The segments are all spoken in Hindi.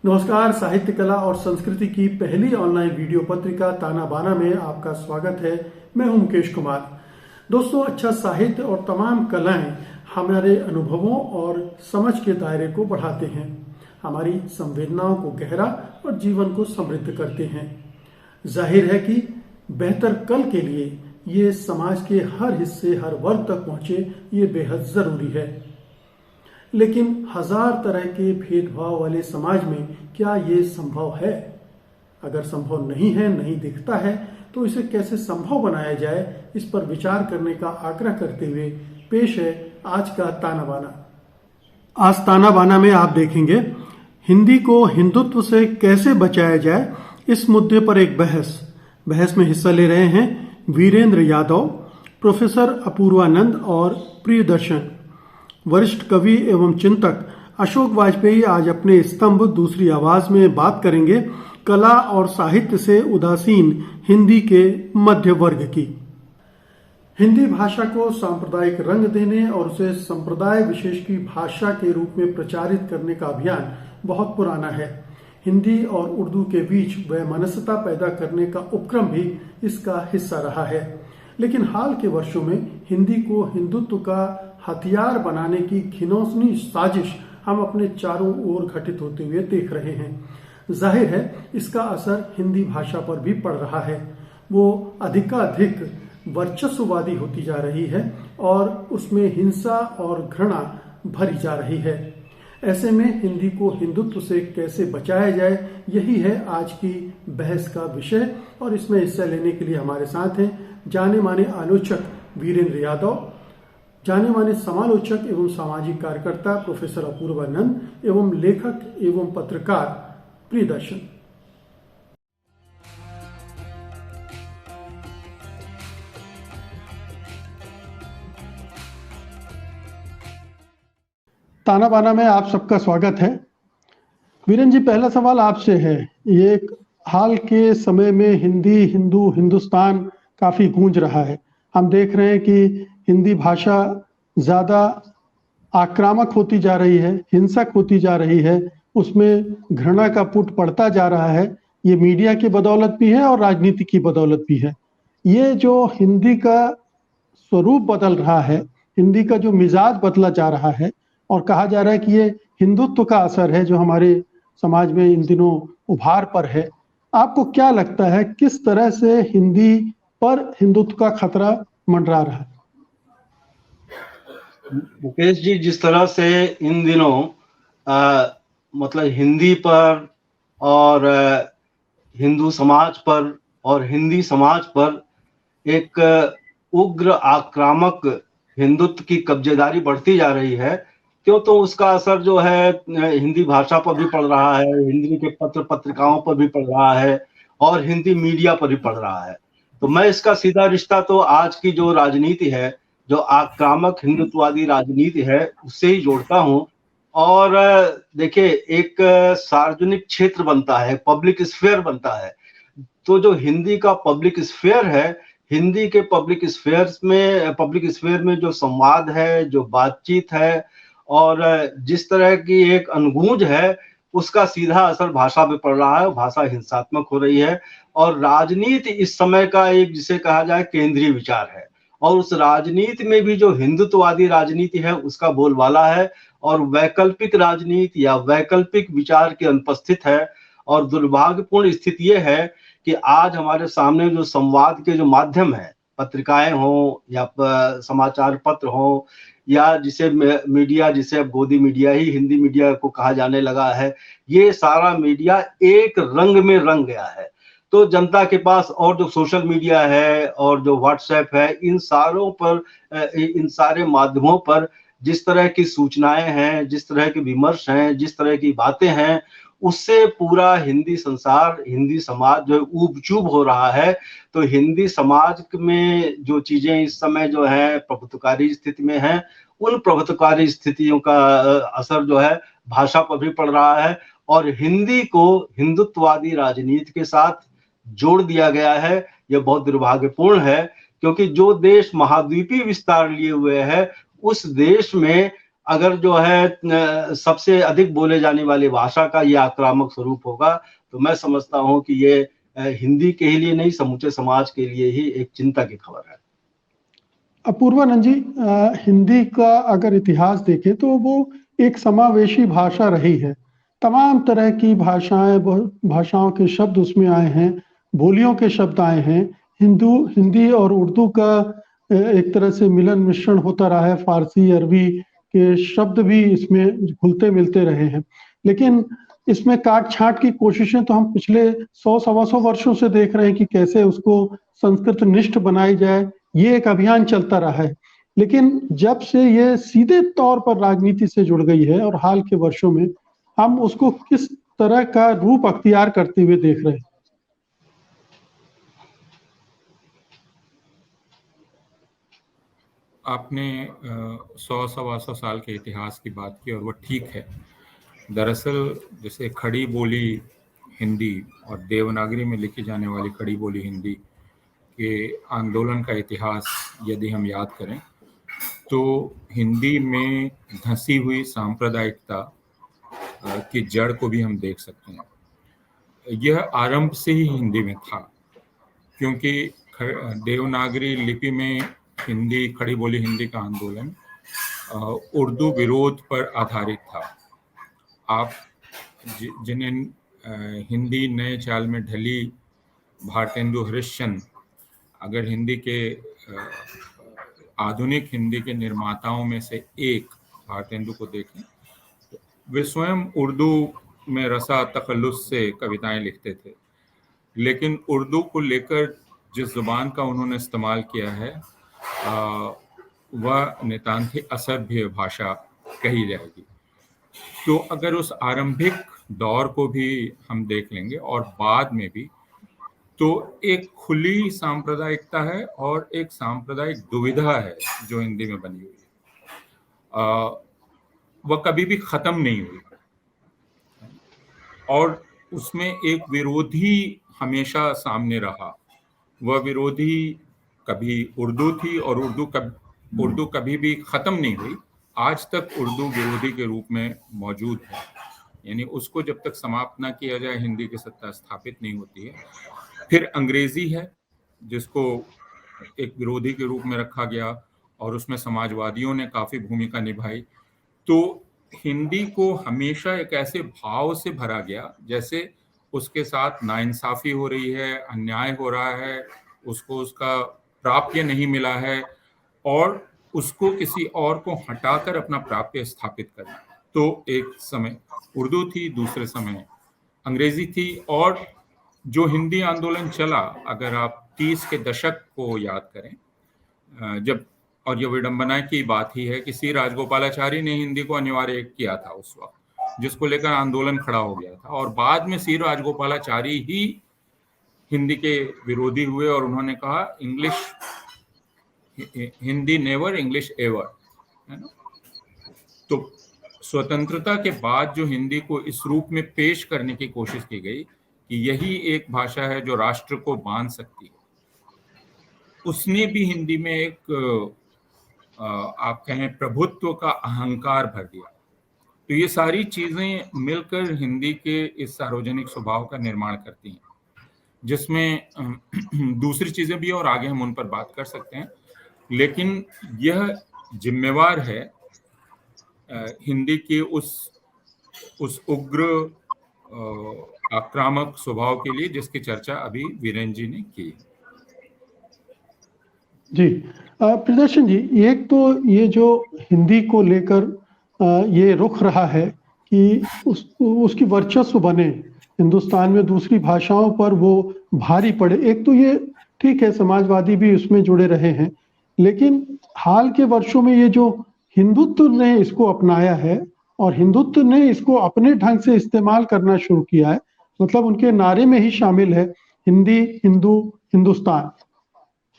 नमस्कार। साहित्य कला और संस्कृति की पहली ऑनलाइन वीडियो पत्रिका ताना बाना में आपका स्वागत है। मैं हूं मुकेश कुमार। दोस्तों, अच्छा साहित्य और तमाम कलाएं हमारे अनुभवों और समझ के दायरे को बढ़ाते हैं, हमारी संवेदनाओं को गहरा और जीवन को समृद्ध करते हैं। जाहिर है कि बेहतर कल के लिए ये समाज के हर हिस्से, हर वर्ग तक पहुंचे, ये बेहद जरूरी है। लेकिन हजार तरह के भेदभाव वाले समाज में क्या ये संभव है? अगर संभव नहीं है, नहीं दिखता है, तो इसे कैसे संभव बनाया जाए, इस पर विचार करने का आग्रह करते हुए पेश है आज का ताना बाना। आज ताना बाना में आप देखेंगे हिंदी को हिंदुत्व से कैसे बचाया जाए, इस मुद्दे पर एक बहस में हिस्सा ले रहे हैं वीरेंद्र यादव, प्रोफेसर अपूर्वानंद और प्रियदर्शन। वरिष्ठ कवि एवं चिंतक अशोक वाजपेयी आज अपने स्तंभ दूसरी आवाज में बात करेंगे कला और साहित्य से उदासीन हिंदी के मध्य वर्ग की। हिंदी भाषा को सांप्रदायिक रंग देने और उसे संप्रदाय विशेष की भाषा के रूप में प्रचारित करने का अभियान बहुत पुराना है। हिंदी और उर्दू के बीच वैमनस्यता पैदा करने का उपक्रम भी इसका हिस्सा रहा है। लेकिन हाल के वर्षों में हिंदी को हिंदुत्व का हथियार बनाने की घिनौनी साजिश हम अपने चारों ओर घटित होते हुए देख रहे हैं। जाहिर है इसका असर हिंदी भाषा पर भी पड़ रहा है। वो अधिकाधिक वर्चस्ववादी होती जा रही है और उसमें हिंसा और घृणा भरी जा रही है। ऐसे में हिंदी को हिंदुत्व से कैसे बचाया जाए, यही है आज की बहस का विषय। और इसमें हिस्सा लेने के लिए हमारे साथ हैं जाने माने आलोचक वीरेंद्र यादव, जाने माने समालोचक एवं सामाजिक कार्यकर्ता प्रोफेसर अपूर्वानंद एवं लेखक एवं पत्रकार प्रियदर्शन। ताना बाना में आप सबका स्वागत है। वीरेंद्र जी, पहला सवाल आपसे है। ये हाल के समय में हिंदी, हिंदू, हिंदुस्तान काफी गूंज रहा है। हम देख रहे हैं कि हिंदी भाषा ज्यादा आक्रामक होती जा रही है, हिंसक होती जा रही है, उसमें घृणा का पुट पड़ता जा रहा है। ये मीडिया की बदौलत भी है और राजनीति की बदौलत भी है। ये जो हिंदी का स्वरूप बदल रहा है, हिंदी का जो मिजाज बदला जा रहा है, और कहा जा रहा है कि ये हिंदुत्व का असर है जो हमारे समाज में इन दिनों उभार पर है। आपको क्या लगता है किस तरह से हिंदी पर हिंदुत्व का खतरा मंडरा रहा है? मुकेश जी, जिस तरह से इन दिनों मतलब हिंदी पर और हिंदू समाज पर और हिंदी समाज पर एक उग्र आक्रामक हिंदुत्व की कब्जेदारी बढ़ती जा रही है, क्यों तो उसका असर जो है हिंदी भाषा पर भी पड़ रहा है, हिंदी के पत्र पत्रिकाओं पर भी पड़ रहा है और हिंदी मीडिया पर भी पड़ रहा है। तो मैं इसका सीधा रिश्ता तो आज की जो राजनीति है, जो आक्रामक हिंदुत्ववादी राजनीति है, उससे ही जोड़ता हूं। और देखिए, एक सार्वजनिक क्षेत्र बनता है, पब्लिक स्फीयर बनता है। तो जो हिंदी का पब्लिक स्फीयर है, हिंदी के पब्लिक स्फीयर में जो संवाद है, जो बातचीत है और जिस तरह की एक अनगूंज है, उसका सीधा असर भाषा पे पड़ रहा है। भाषा हिंसात्मक हो रही है और राजनीति इस समय का एक, जिसे कहा जाए, केंद्रीय विचार है। और उस राजनीति में भी जो हिंदुत्ववादी राजनीति है, उसका बोलबाला है और वैकल्पिक राजनीति या वैकल्पिक विचार की अनुपस्थित है। और दुर्भाग्यपूर्ण स्थिति यह है कि आज हमारे सामने जो संवाद के जो माध्यम है, पत्रिकाएं हो या समाचार पत्र हो या जिसे मीडिया, जिसे अब गोदी मीडिया ही हिंदी मीडिया को कहा जाने लगा है, ये सारा मीडिया एक रंग में रंग गया है। तो जनता के पास और जो सोशल मीडिया है और जो व्हाट्सएप है, इन सारे माध्यमों पर जिस तरह की सूचनाएं हैं, जिस तरह के विमर्श हैं, जिस तरह की बातें हैं, उससे पूरा हिंदी संसार, हिंदी समाज जो है ऊब-चूब हो रहा है। तो हिंदी समाज में जो चीजें इस समय जो है प्रभुत्वकारी स्थिति में हैं, उन प्रभुत्वकारी स्थितियों का असर जो है भाषा पर भी पड़ रहा है और हिंदी को हिंदुत्ववादी राजनीति के साथ जोड़ दिया गया है। यह बहुत दुर्भाग्यपूर्ण है, क्योंकि जो देश महाद्वीपीय विस्तार लिए हुए है, उस देश में अगर जो है सबसे अधिक बोले जाने वाली भाषा का ये आक्रामक स्वरूप होगा, तो मैं समझता हूँ कि ये हिंदी के ही लिए नहीं, समूचे समाज के लिए ही एक चिंता की खबर है। अपूर्वानंद जी, हिंदी का अगर इतिहास देखें तो वो एक समावेशी भाषा रही है। तमाम तरह की भाषाओं के शब्द उसमें आए हैं, बोलियों के शब्द आए हैं। हिंदी और उर्दू का एक तरह से मिलन मिश्रण होता रहा है। फारसी, अरबी के शब्द भी इसमें घुलते मिलते रहे हैं। लेकिन इसमें काट छांट की कोशिशें तो हम पिछले 100-125 वर्षों से देख रहे हैं कि कैसे उसको संस्कृत निष्ठ बनाई जाए। ये एक अभियान चलता रहा है। लेकिन जब से ये सीधे तौर पर राजनीति से जुड़ गई है और हाल के वर्षों में हम उसको किस तरह का रूप अख्तियार करते हुए देख रहे हैं? आपने 100-125 साल के इतिहास की बात की और वो ठीक है। दरअसल जैसे खड़ी बोली हिंदी और देवनागरी में लिखी जाने वाली खड़ी बोली हिंदी के आंदोलन का इतिहास यदि हम याद करें तो हिंदी में धंसी हुई सांप्रदायिकता की जड़ को भी हम देख सकते हैं। यह आरंभ से ही हिंदी में था, क्योंकि देवनागरी लिपि में हिंदी खड़ी बोली हिंदी का आंदोलन उर्दू विरोध पर आधारित था। आप जिन्हें हिंदी नए चाल में ढली भारतेंदु हरिश्चंद्र, अगर हिंदी के आधुनिक हिंदी के निर्माताओं में से एक भारतेंदु को देखें, वे स्वयं उर्दू में रसा तखल्लुस से कविताएं लिखते थे, लेकिन उर्दू को लेकर जिस जुबान का उन्होंने इस्तेमाल किया है वह नितांत ही असभ्य भाषा कही जाएगी। तो अगर उस आरंभिक दौर को भी हम देख लेंगे और बाद में भी, तो एक खुली सांप्रदायिकता है और एक सांप्रदायिक दुविधा है जो हिंदी में बनी हुई है। वह कभी भी खत्म नहीं हुई और उसमें एक विरोधी हमेशा सामने रहा। वह विरोधी कभी उर्दू थी और उर्दू कभी भी खत्म नहीं हुई। आज तक उर्दू विरोधी के रूप में मौजूद है, यानी उसको जब तक समाप्त ना किया जाए हिंदी की सत्ता स्थापित नहीं होती है। फिर अंग्रेजी है जिसको एक विरोधी के रूप में रखा गया और उसमें समाजवादियों ने काफी भूमिका निभाई। तो हिंदी को हमेशा एक ऐसे भाव से भरा गया जैसे उसके साथ नाइंसाफी हो रही है, अन्याय हो रहा है, उसको उसका प्राप्य नहीं मिला है और उसको किसी और को हटाकर अपना प्राप्य स्थापित करना। तो एक समय उर्दू थी, दूसरे समय अंग्रेजी थी। और जो हिंदी आंदोलन चला, अगर आप 30 के दशक को याद करें, जब, और ये विडंबना की बात ही है कि सी राजगोपालाचारी ने हिंदी को अनिवार्य किया था उस वक्त, जिसको लेकर आंदोलन खड़ा हो गया था। और बाद में सी राजगोपालाचारी ही हिंदी के विरोधी हुए और उन्होंने कहा हिंदी नेवर, इंग्लिश एवर, है ना। तो स्वतंत्रता के बाद जो हिंदी को इस रूप में पेश करने की कोशिश की गई कि यही एक भाषा है जो राष्ट्र को बांध सकती है, उसने भी हिंदी में एक आप कहें प्रभुत्व का अहंकार भर दिया। तो ये सारी चीजें मिलकर हिंदी के इस सार्वजनिक स्वभाव का निर्माण करती हैं, जिसमें दूसरी चीजें भी और आगे हम उन पर बात कर सकते हैं। लेकिन यह जिम्मेवार है हिंदी के उस उग्र आक्रामक स्वभाव के लिए जिसकी चर्चा अभी वीरेंद्र जी ने की। जी, प्रियदर्शन जी, एक तो ये जो हिंदी को लेकर ये रुख रहा है कि उसकी वर्चस्व बने हिंदुस्तान में, दूसरी भाषाओं पर वो भारी पड़े। एक तो ये ठीक है, समाजवादी भी उसमें जुड़े रहे हैं, लेकिन हाल के वर्षों में ये जो हिंदुत्व ने इसको अपनाया है और हिंदुत्व ने इसको अपने ढंग से इस्तेमाल करना शुरू किया है, मतलब उनके नारे में ही शामिल है हिंदी, हिंदू, हिंदुस्तान।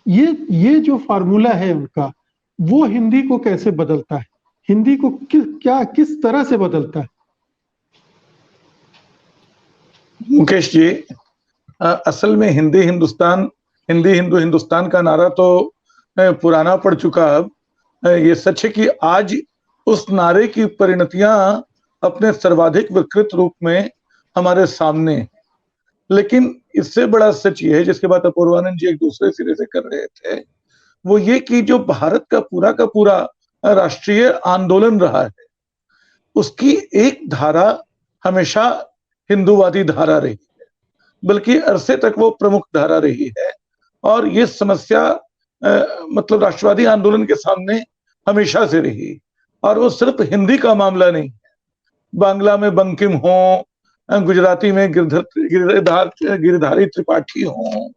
ये जो फार्मूला है उनका, वो हिंदी को कैसे बदलता है? हिंदी को किस तरह से बदलता है? मुकेश जी, असल में हिंदी हिंदू हिंदुस्तान का नारा तो पुराना पड़ चुका। अब ये सच है कि आज उस नारे की परिणतियां अपने सर्वाधिक विकृत रूप में हमारे सामने है। लेकिन इससे बड़ा सच ये है, जिसके बाद अपूर्वानंद जी एक दूसरे सिरे से कर रहे थे, वो ये कि जो भारत का पूरा राष्ट्रीय आंदोलन रहा है, उसकी एक धारा हमेशा हिंदूवादी धारा रही है, बल्कि अरसे तक वो प्रमुख धारा रही है। और ये समस्या मतलब राष्ट्रवादी आंदोलन के सामने हमेशा से रही, और वो सिर्फ हिंदी का मामला नहीं है। बांग्ला में बंकिम हो, गुजराती में गिरधारी त्रिपाठी हो,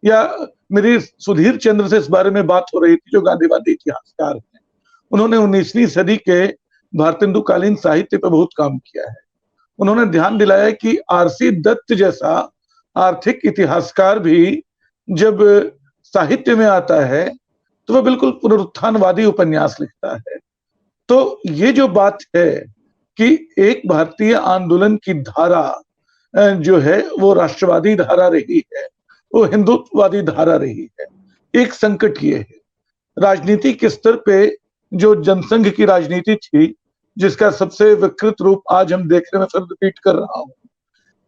या मेरी सुधीर चंद्र से इस बारे में बात हो रही थी, जो गांधीवादी इतिहासकार हैं। उन्होंने 19वीं सदी के भारतेंदुकालीन साहित्य पर बहुत काम किया है। उन्होंने ध्यान दिलाया कि आरसी दत्त जैसा आर्थिक इतिहासकार भी जब साहित्य में आता है तो वह बिल्कुल पुनरुत्थानवादी उपन्यास लिखता है। तो ये जो बात है कि एक भारतीय आंदोलन की धारा जो है वो राष्ट्रवादी धारा रही है, वो हिंदुत्ववादी धारा रही है। एक संकट ये है, राजनीति के स्तर पे जो जनसंघ की राजनीति थी, जिसका सबसे विकृत रूप आज हम देखने में, फिर रिपीट कर रहा हूं,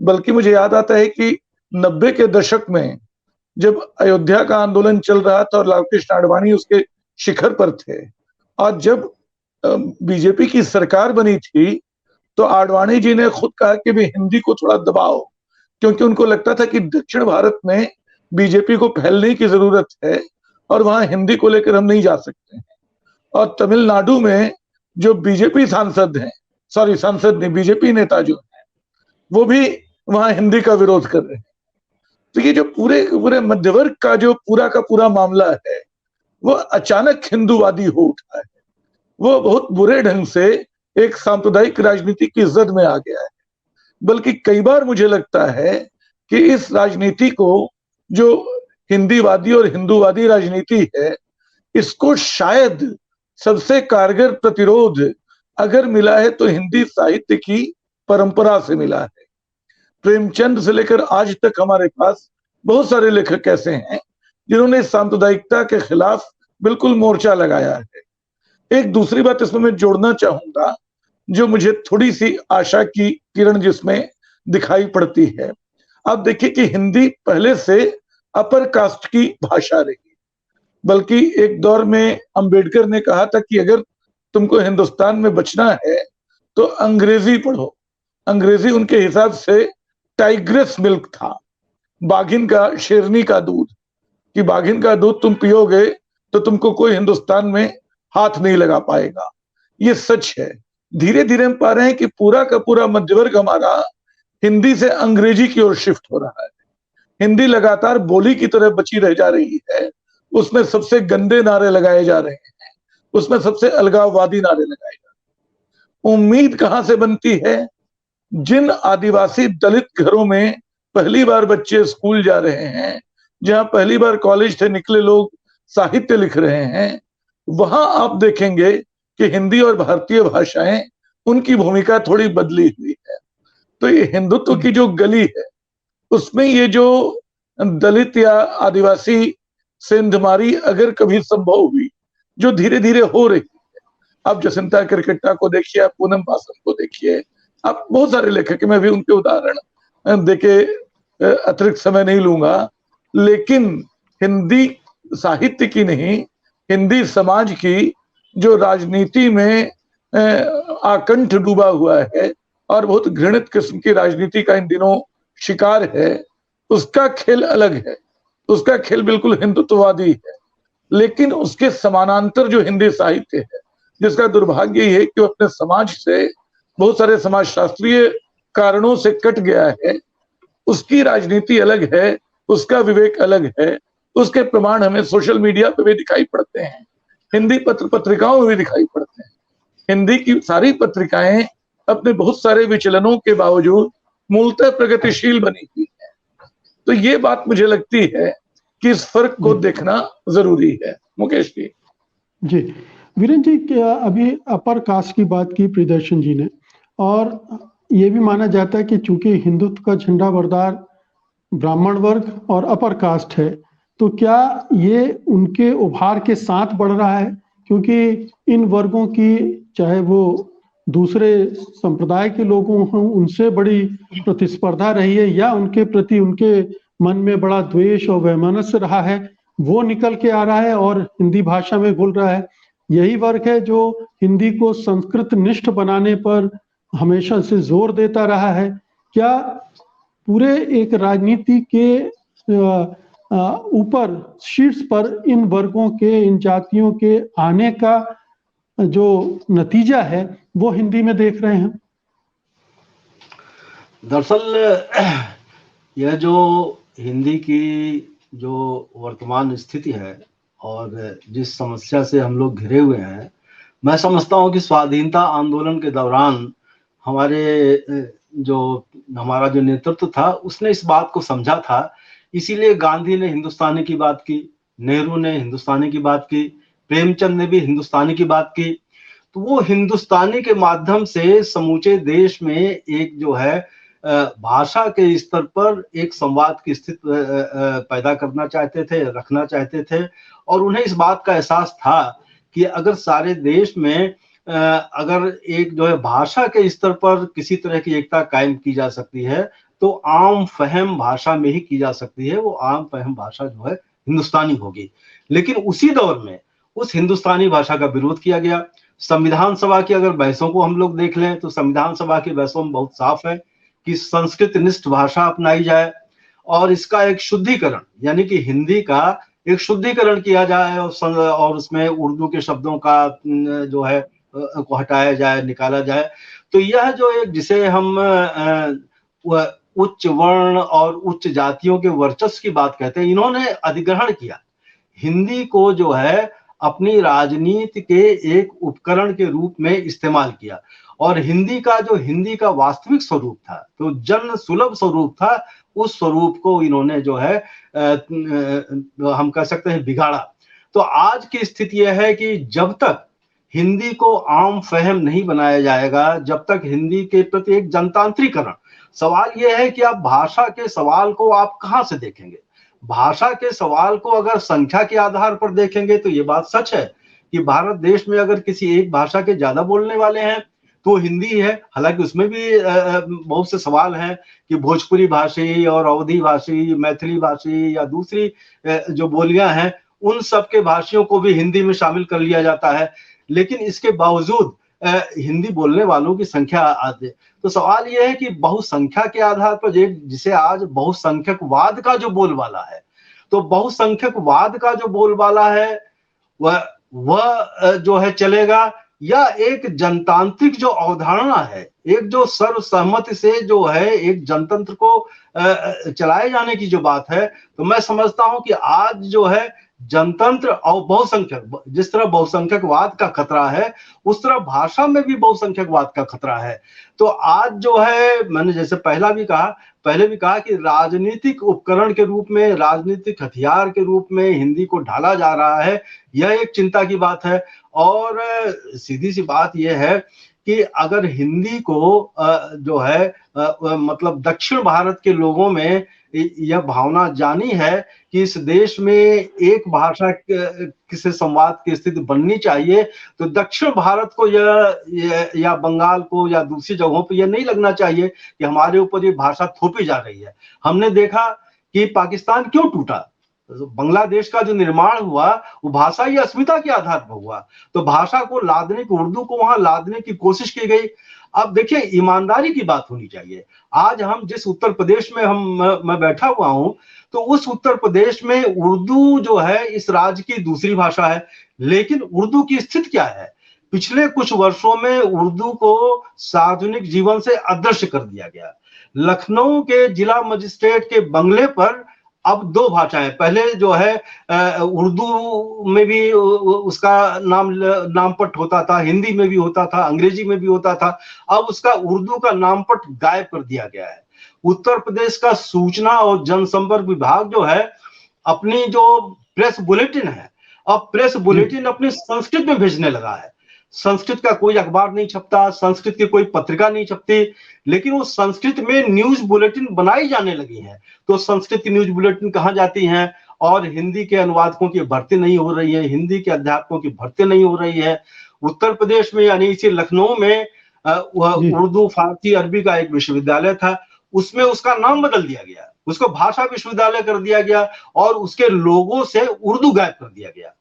बल्कि मुझे याद आता है कि 90 के दशक में जब अयोध्या का आंदोलन चल रहा था और लाल कृष्ण आडवाणी उसके शिखर पर थे, और जब बीजेपी की सरकार बनी थी तो आडवाणी जी ने खुद कहा कि भी हिंदी को थोड़ा दबाओ, क्योंकि उनको लगता था कि दक्षिण भारत में बीजेपी को फैलने की जरूरत है और वहां हिंदी को लेकर हम नहीं जा सकते हैं। और तमिलनाडु में जो बीजेपी सांसद हैं, सांसद नहीं, बीजेपी नेता जो है, वो भी वहां हिंदी का विरोध कर रहे हैं। तो ये जो पूरे मध्य वर्ग का जो पूरा मामला है, वो अचानक हिंदूवादी हो उठा है। वो बहुत बुरे ढंग से एक सांप्रदायिक राजनीति की जद में आ गया है। बल्कि कई बार मुझे लगता है कि इस राजनीति को, जो हिंदीवादी और हिंदूवादी राजनीति है, इसको शायद सबसे कारगर प्रतिरोध अगर मिला है तो हिंदी साहित्य की परंपरा से मिला है। प्रेमचंद से लेकर आज तक हमारे पास बहुत सारे लेखक ऐसे हैं जिन्होंने सांप्रदायिकता के खिलाफ बिल्कुल मोर्चा लगाया है। एक दूसरी बात इसमें मैं जोड़ना चाहूंगा, जो मुझे थोड़ी सी आशा की किरण जिसमें दिखाई पड़ती है। आप देखिए कि हिंदी पहले से अपर कास्ट की भाषा रही, बल्कि एक दौर में अंबेडकर ने कहा था कि अगर तुमको हिंदुस्तान में बचना है तो अंग्रेजी पढ़ो। अंग्रेजी उनके हिसाब से टाइग्रेस मिल्क था, बाघिन का, शेरनी का दूध, कि बाघिन का दूध तुम पियोगे तो तुमको कोई हिंदुस्तान में हाथ नहीं लगा पाएगा। ये सच है। धीरे धीरे हम पा रहे हैं कि पूरा का पूरा मध्य वर्ग हमारा हिंदी से अंग्रेजी की ओर शिफ्ट हो रहा है। हिंदी लगातार बोली की तरह बची रह जा रही है। उसमें सबसे गंदे नारे लगाए जा रहे हैं, उसमें सबसे अलगाववादी नारे लगाए जा रहे हैं। उम्मीद कहां से बनती है? जिन आदिवासी दलित घरों में पहली बार बच्चे स्कूल जा रहे हैं, जहां पहली बार कॉलेज से निकले लोग साहित्य लिख रहे हैं, वहां आप देखेंगे कि हिंदी और भारतीय भाषाएं, उनकी भूमिका थोड़ी बदली हुई है। तो ये हिंदुत्व की जो गली है, उसमें ये जो दलित या आदिवासी सेंधमारी अगर कभी संभव हुई, जो धीरे धीरे हो रही है। आप जसंता किरकिट्टा को देखिए, आप पूनम पासन को देखिए, आप बहुत सारे लेखक, मैं भी उनके उदाहरण देके अतिरिक्त समय नहीं लूंगा, लेकिन हिंदी साहित्य की नहीं, हिंदी समाज की जो राजनीति में आकंठ डूबा हुआ है और बहुत घृणित किस्म की राजनीति का इन दिनों शिकार है, उसका खेल अलग है। उसका खेल बिल्कुल हिंदुत्ववादी है। लेकिन उसके समानांतर जो हिंदी साहित्य है, जिसका दुर्भाग्य ये है कि वो अपने समाज से, बहुत सारे समाजशास्त्रीय कारणों से कट गया है, उसकी राजनीति अलग है, उसका विवेक अलग है। उसके प्रमाण हमें सोशल मीडिया पे भी दिखाई पड़ते हैं, हिंदी पत्रिकाओं में भी दिखाई पड़ते हैं। हिंदी की सारी पत्रिकाएं अपने बहुत सारे विचलनों के बावजूद मूलतः प्रगतिशील बनी हुई है। तो ये बात मुझे लगती है कि इस फर्क को देखना जरूरी है। मुकेश जी। जी वीरेंद्र जी, क्या अभी अपर कास्ट की बात की प्रियदर्शन जी ने, और ये भी माना जाता है कि चूंकि हिंदुत्व का झंडा बरदार ब्राह्मण वर्ग और अपर कास्ट है, तो क्या ये उनके उभार के साथ बढ़ रहा है क्योंकि इन वर्गों की, चाहे वो दूसरे संप्रदाय के लोगों हों, उनसे बड़ी प्रतिस्पर्धा रही है या उनके प्रति उनके मन में बड़ा द्वेष और वैमनस्य रहा है, वो निकल के आ रहा है और हिंदी भाषा में बोल रहा है। यही वर्ग है जो हिंदी को संस्कृत निष्ठ बनाने पर हमेशा से जोर देता रहा है। क्या पूरे एक राजनीति के ऊपर, शीर्ष पर इन वर्गों के, इन जातियों के आने का जो नतीजा है वो हिंदी में देख रहे हैं? दरअसल यह जो हिंदी की जो वर्तमान स्थिति है और जिस समस्या से हम लोग घिरे हुए हैं, मैं समझता हूं कि स्वाधीनता आंदोलन के दौरान हमारा जो नेतृत्व था उसने इस बात को समझा था। इसीलिए गांधी ने हिंदुस्तानी की बात की, नेहरू ने हिंदुस्तानी की बात की, प्रेमचंद ने भी हिंदुस्तानी की बात की। तो वो हिंदुस्तानी के माध्यम से समूचे देश में एक जो है भाषा के स्तर पर एक संवाद की स्थिति पैदा करना चाहते थे, रखना चाहते थे। और उन्हें इस बात का एहसास था कि अगर सारे देश में अगर एक जो है भाषा के स्तर पर किसी तरह की एकता कायम की जा सकती है तो आम फहम भाषा में ही की जा सकती है। वो आम फहम भाषा जो है हिंदुस्तानी होगी। लेकिन उसी दौर में उस हिंदुस्तानी भाषा का विरोध किया गया। संविधान सभा की अगर बहसों को हम लोग देख लें तो संविधान सभा की बहसों में बहुत साफ है कि संस्कृत निष्ठ भाषा अपनाई जाए और इसका एक शुद्धिकरण, यानी कि हिंदी का एक शुद्धिकरण किया जाए और उसमें उर्दू के शब्दों का जो है को हटाया जाए, निकाला जाए। तो यह जो एक जिसे हम उच्च वर्ण और उच्च जातियों के वर्चस्व की बात कहते हैं, इन्होंने अधिग्रहण किया। हिंदी को जो है अपनी राजनीति के एक उपकरण के रूप में इस्तेमाल किया और हिंदी का वास्तविक स्वरूप था, तो जन सुलभ स्वरूप था, उस स्वरूप को इन्होंने जो है हम कह सकते हैं बिगाड़ा। तो आज की स्थिति यह है कि जब तक हिंदी को आम फहम नहीं बनाया जाएगा, जब तक हिंदी के प्रति एक जनतांत्रिकरण, सवाल यह है कि आप भाषा के सवाल को आप कहां से देखेंगे। भाषा के सवाल को अगर संख्या के आधार पर देखेंगे तो ये बात सच है कि भारत देश में अगर किसी एक भाषा के ज्यादा बोलने वाले हैं तो हिंदी है। हालांकि उसमें भी बहुत से सवाल हैं कि भोजपुरी भाषी और अवधी भाषी, मैथिली भाषी या दूसरी जो बोलियां हैं उन सब के भाषियों को भी हिंदी में शामिल कर लिया जाता है। लेकिन इसके बावजूद हिंदी बोलने वालों की संख्या आती है। तो सवाल यह है कि बहुसंख्या के आधार पर जिसे आज बहुसंख्यकवाद का जो बोलबाला है, तो बहुसंख्यकवाद का जो बोलबाला है वह जो है चलेगा, या एक जनतांत्रिक जो अवधारणा है, एक जो सर्वसहमति से जो है एक जनतंत्र को चलाए जाने की जो बात है, तो मैं समझता हूं कि आज जो है जनतंत्र और बहुसंख्यक, जिस तरह बहुसंख्यकवाद का खतरा है उस तरह भाषा में भी बहुसंख्यकवाद का खतरा है। तो आज जो है, मैंने जैसे पहले भी कहा कि राजनीतिक उपकरण के रूप में, राजनीतिक हथियार के रूप में हिंदी को ढाला जा रहा है, यह एक चिंता की बात है। और सीधी सी बात यह है कि अगर हिंदी को जो है मतलब दक्षिण भारत के लोगों में यह भावना जानी है कि इस देश में एक भाषा से संवाद की स्थिति बननी चाहिए, तो दक्षिण भारत को या बंगाल को या दूसरी जगहों पर यह नहीं लगना चाहिए कि हमारे ऊपर ये भाषा थोपी जा रही है। हमने देखा कि पाकिस्तान क्यों टूटा, बांग्लादेश का जो निर्माण हुआ वो भाषाई अस्मिता के आधार पर हुआ। तो भाषा को लादने की, उर्दू को वहां लादने की कोशिश की गई। अब देखिए, ईमानदारी की बात होनी चाहिए। आज हम जिस उत्तर प्रदेश में मैं बैठा हुआ हूं, तो उस उत्तर प्रदेश में उर्दू जो है इस राज्य की दूसरी भाषा है। लेकिन उर्दू की स्थिति क्या है? पिछले कुछ वर्षों में उर्दू को सार्वजनिक जीवन से अदृश्य कर दिया गया। लखनऊ के जिला मजिस्ट्रेट के बंगले पर अब दो भाषाएं, पहले जो है उर्दू में भी उसका नामपट होता था, हिंदी में भी होता था, अंग्रेजी में भी होता था। अब उसका उर्दू का नामपट गायब कर दिया गया है। उत्तर प्रदेश का सूचना और जनसंपर्क विभाग जो है अपनी जो प्रेस बुलेटिन है, अब प्रेस बुलेटिन अपनी संस्कृत में भेजने लगा है। संस्कृत का कोई अखबार नहीं छपता, संस्कृत की कोई पत्रिका नहीं छपती, लेकिन वो संस्कृत में न्यूज बुलेटिन बनाई जाने लगी है। तो संस्कृत की न्यूज बुलेटिन कहाँ जाती हैं? और हिंदी के अनुवादकों की भर्ती नहीं हो रही है, हिंदी के अध्यापकों की भर्ती नहीं हो रही है। उत्तर प्रदेश में यानी इसी लखनऊ में उर्दू, फारसी, अरबी का एक विश्वविद्यालय था, उसमें उसका नाम बदल दिया गया, उसको भाषा विश्वविद्यालय कर दिया गया और उसके लोगों से उर्दू गायब कर दिया गया।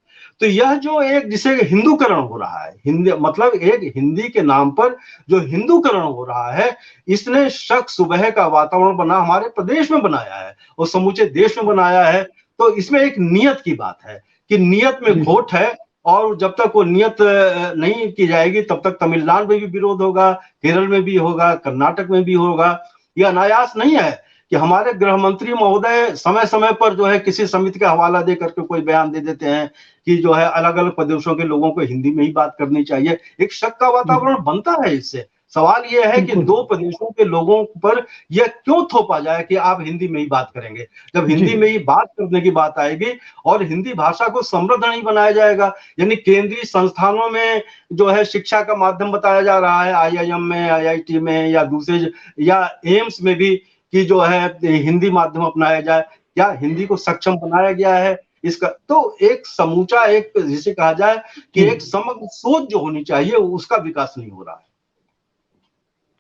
तो यह जो एक जिसे हिंदूकरण हो रहा है, हिंदी मतलब एक हिंदी के नाम पर जो हिंदूकरण हो रहा है, इसने शक सुबह का वातावरण बना हमारे प्रदेश में बनाया है और समूचे देश में बनाया है। तो इसमें एक नियत की बात है कि नियत में खोट है और जब तक वो नियत नहीं की जाएगी तब तक तमिलनाडु में भी विरोध होगा, केरल में भी होगा, कर्नाटक में भी होगा। यह अनायास नहीं है कि हमारे गृह मंत्री महोदय समय समय पर जो है किसी समिति का हवाला दे करके कोई बयान दे देते हैं कि जो है अलग अलग प्रदेशों के लोगों को हिंदी में ही बात करनी चाहिए। एक शक का वातावरण बनता है इससे। सवाल यह है कि दो प्रदेशों के लोगों पर यह क्यों थोपा जाए कि आप हिंदी में ही बात करेंगे, जब हिंदी में ही बात करने की बात आएगी और हिंदी भाषा को समृद्ध नहीं बनाया जाएगा। यानी केंद्रीय संस्थानों में जो है शिक्षा का माध्यम बताया जा रहा है, IIM में, IIT में या दूसरे या एम्स में भी कि जो है हिंदी माध्यम अपनाया जाए। क्या हिंदी को सक्षम बनाया गया है इसका? तो एक समूचा एक जिसे कहा जाए कि एक समग्र सोच जो होनी चाहिए उसका विकास नहीं हो रहा है।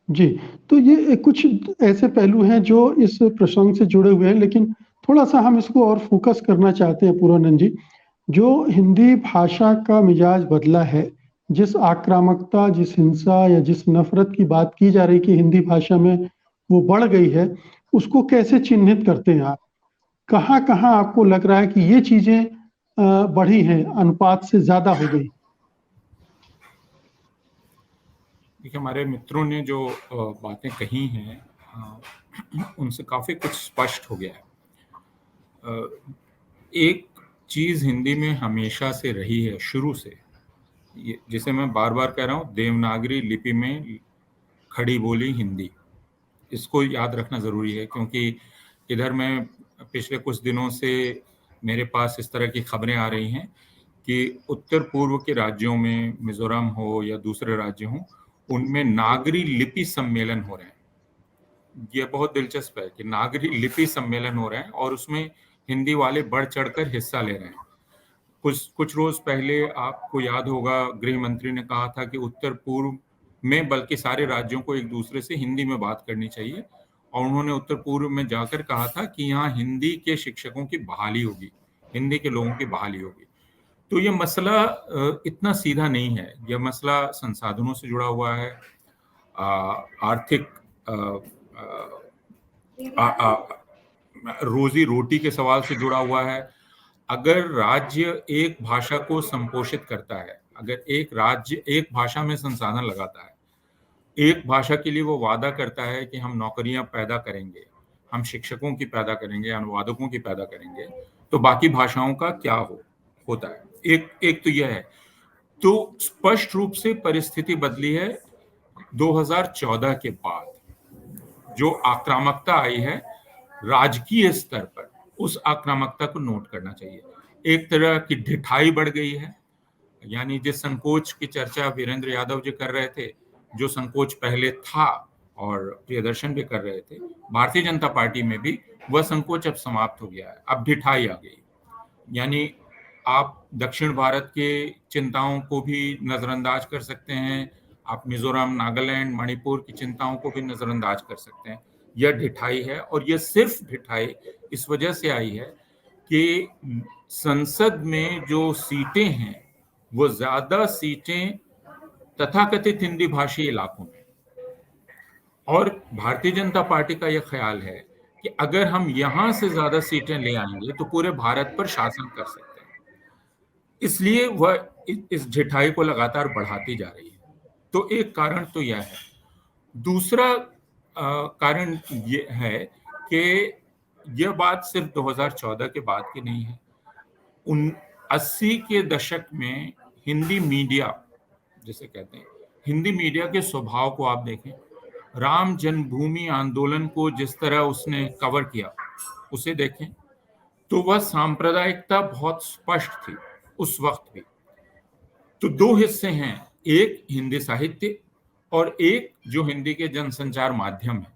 जी, तो ये कुछ ऐसे पहलू हैं जो इस प्रसंग से जुड़े हुए हैं, लेकिन थोड़ा-सा हम इसको और फोकस करना चाहते हैं पूर्वानंद जी। जो हिंदी भाषा का मिजाज बदला है, जिस आक्रामकता, जिस हिंसा या जिस नफ़रत की बात की जा रही कि हिंदी भाषा में वो बढ़ गई है, उसको कैसे चिन्हित करते हैं आप? कहाँ-कहाँ आपको लग रहा है कि ये चीज़ें बढ़ी हैं, अनुपात से ज़्यादा हो गई? देखिए, हमारे मित्रों ने जो बातें कही हैं उनसे काफ़ी कुछ स्पष्ट हो गया है। एक चीज़ हिंदी में हमेशा से रही है, शुरू से, जिसे मैं बार-बार कह रहा हूँ, देवनागरी लिपि में खड़ी बोली हिंदी। इसको याद रखना ज़रूरी है क्योंकि इधर मैं पिछले कुछ दिनों से मेरे पास इस तरह की खबरें आ रही हैं कि उत्तर पूर्व के राज्यों में, मिजोरम हो या दूसरे राज्य हों, उनमें नागरी लिपि सम्मेलन हो रहे हैं। ये बहुत दिलचस्प है कि नागरी लिपि सम्मेलन हो रहे हैं और उसमें हिंदी वाले बढ़ चढ़कर हिस्सा ले रहे हैं। कुछ रोज पहले आपको याद होगा गृह मंत्री ने कहा था कि उत्तर पूर्व में बल्कि सारे राज्यों को एक दूसरे से हिंदी में बात करनी चाहिए और उन्होंने उत्तर पूर्व में जाकर कहा था कि यहाँ हिंदी के शिक्षकों की बहाली होगी, हिंदी के लोगों की बहाली होगी। तो ये मसला इतना सीधा नहीं है, यह मसला संसाधनों से जुड़ा हुआ है, आर्थिक रोजी रोटी के सवाल से जुड़ा हुआ है। अगर राज्य एक भाषा को संपोषित करता है, अगर एक राज्य एक भाषा में संसाधन लगाता है, एक भाषा के लिए वो वादा करता है कि हम नौकरियां पैदा करेंगे, हम शिक्षकों की पैदा करेंगे, अनुवादकों की पैदा करेंगे, तो बाकी भाषाओं का क्या होता है? एक तो यह है। तो स्पष्ट रूप से परिस्थिति बदली है 2014 के बाद। जो आक्रामकता आई है राजकीय स्तर पर, उस आक्रामकता को नोट करना चाहिए। एक तरह की ढिठाई बढ़ गई है, यानी जिस संकोच की चर्चा वीरेंद्र यादव जी कर रहे थे, जो संकोच पहले था और प्रियदर्शन भी कर रहे थे, भारतीय जनता पार्टी में भी वह संकोच अब समाप्त हो गया है, अब ढिठाई आ गई। यानी आप दक्षिण भारत के चिंताओं को भी नजरअंदाज कर सकते हैं, आप मिजोरम, नागालैंड, मणिपुर की चिंताओं को भी नजरअंदाज कर सकते हैं। यह ढिठाई है और यह सिर्फ ढिठाई इस वजह से आई है कि संसद में जो सीटें हैं वो ज्यादा सीटें तथाकथित हिंदी भाषी इलाकों में, और भारतीय जनता पार्टी का यह ख्याल है कि अगर हम यहां से ज्यादा सीटें ले आएंगे तो पूरे भारत पर शासन कर सकते हैं, इसलिए वह इस ढिठाई को लगातार बढ़ाती जा रही है। तो एक कारण तो यह है। दूसरा कारण ये है कि यह बात सिर्फ 2014 के बाद की नहीं है। 80 के दशक में हिंदी मीडिया जिसे कहते हैं, हिंदी मीडिया के स्वभाव को आप देखें, राम जन्मभूमि आंदोलन को जिस तरह उसने कवर किया उसे देखें, तो वह सांप्रदायिकता बहुत स्पष्ट थी उस वक्त भी। तो दो हिस्से हैं, एक हिंदी साहित्य और एक जो हिंदी के जनसंचार माध्यम है।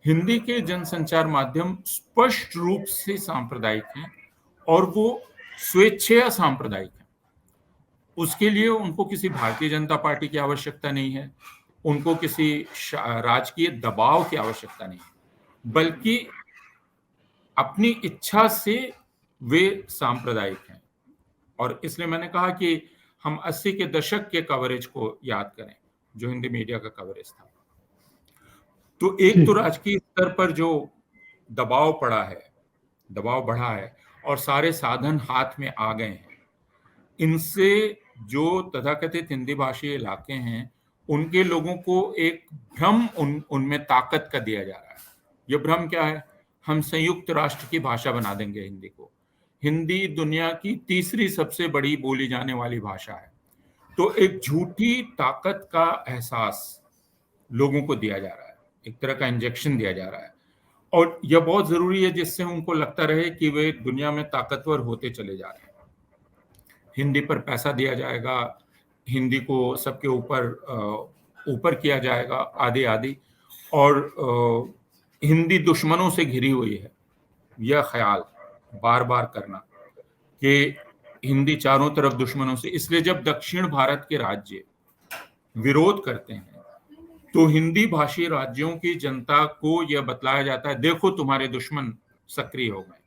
हिंदी के जनसंचार माध्यम स्पष्ट रूप से सांप्रदायिक हैं और वो स्वेच्छया सांप्रदायिक है। उसके लिए उनको किसी भारतीय जनता पार्टी की आवश्यकता नहीं है, उनको किसी राजकीय दबाव की आवश्यकता नहीं है, बल्कि अपनी इच्छा से वे सांप्रदायिक हैं। और इसलिए मैंने कहा कि हम 80 के दशक के कवरेज को याद करें, जो हिंदी मीडिया का कवरेज था। तो एक तो राजकीय स्तर पर जो दबाव पड़ा है, दबाव बढ़ा है और सारे साधन हाथ में आ गए हैं, इनसे जो तथाकथित हिंदी भाषी इलाके हैं उनके लोगों को एक भ्रम उनमें ताकत का दिया जा रहा है। यह भ्रम क्या है? हम संयुक्त राष्ट्र की भाषा बना देंगे हिंदी को। हिंदी दुनिया की तीसरी सबसे बड़ी बोली जाने वाली भाषा है। तो एक झूठी ताकत का एहसास लोगों को दिया जा रहा है, एक तरह का इंजेक्शन दिया जा रहा है, और यह बहुत जरूरी है जिससे उनको लगता रहे कि वे दुनिया में ताकतवर होते चले जा रहे हैं। हिंदी पर पैसा दिया जाएगा, हिंदी को सबके ऊपर किया जाएगा, आदि आदि। और हिंदी दुश्मनों से घिरी हुई है, यह ख्याल बार बार करना कि हिंदी चारों तरफ दुश्मनों से। इसलिए जब दक्षिण भारत के राज्य विरोध करते हैं तो हिंदी भाषी राज्यों की जनता को यह बतलाया जाता है, देखो तुम्हारे दुश्मन सक्रिय हो गए।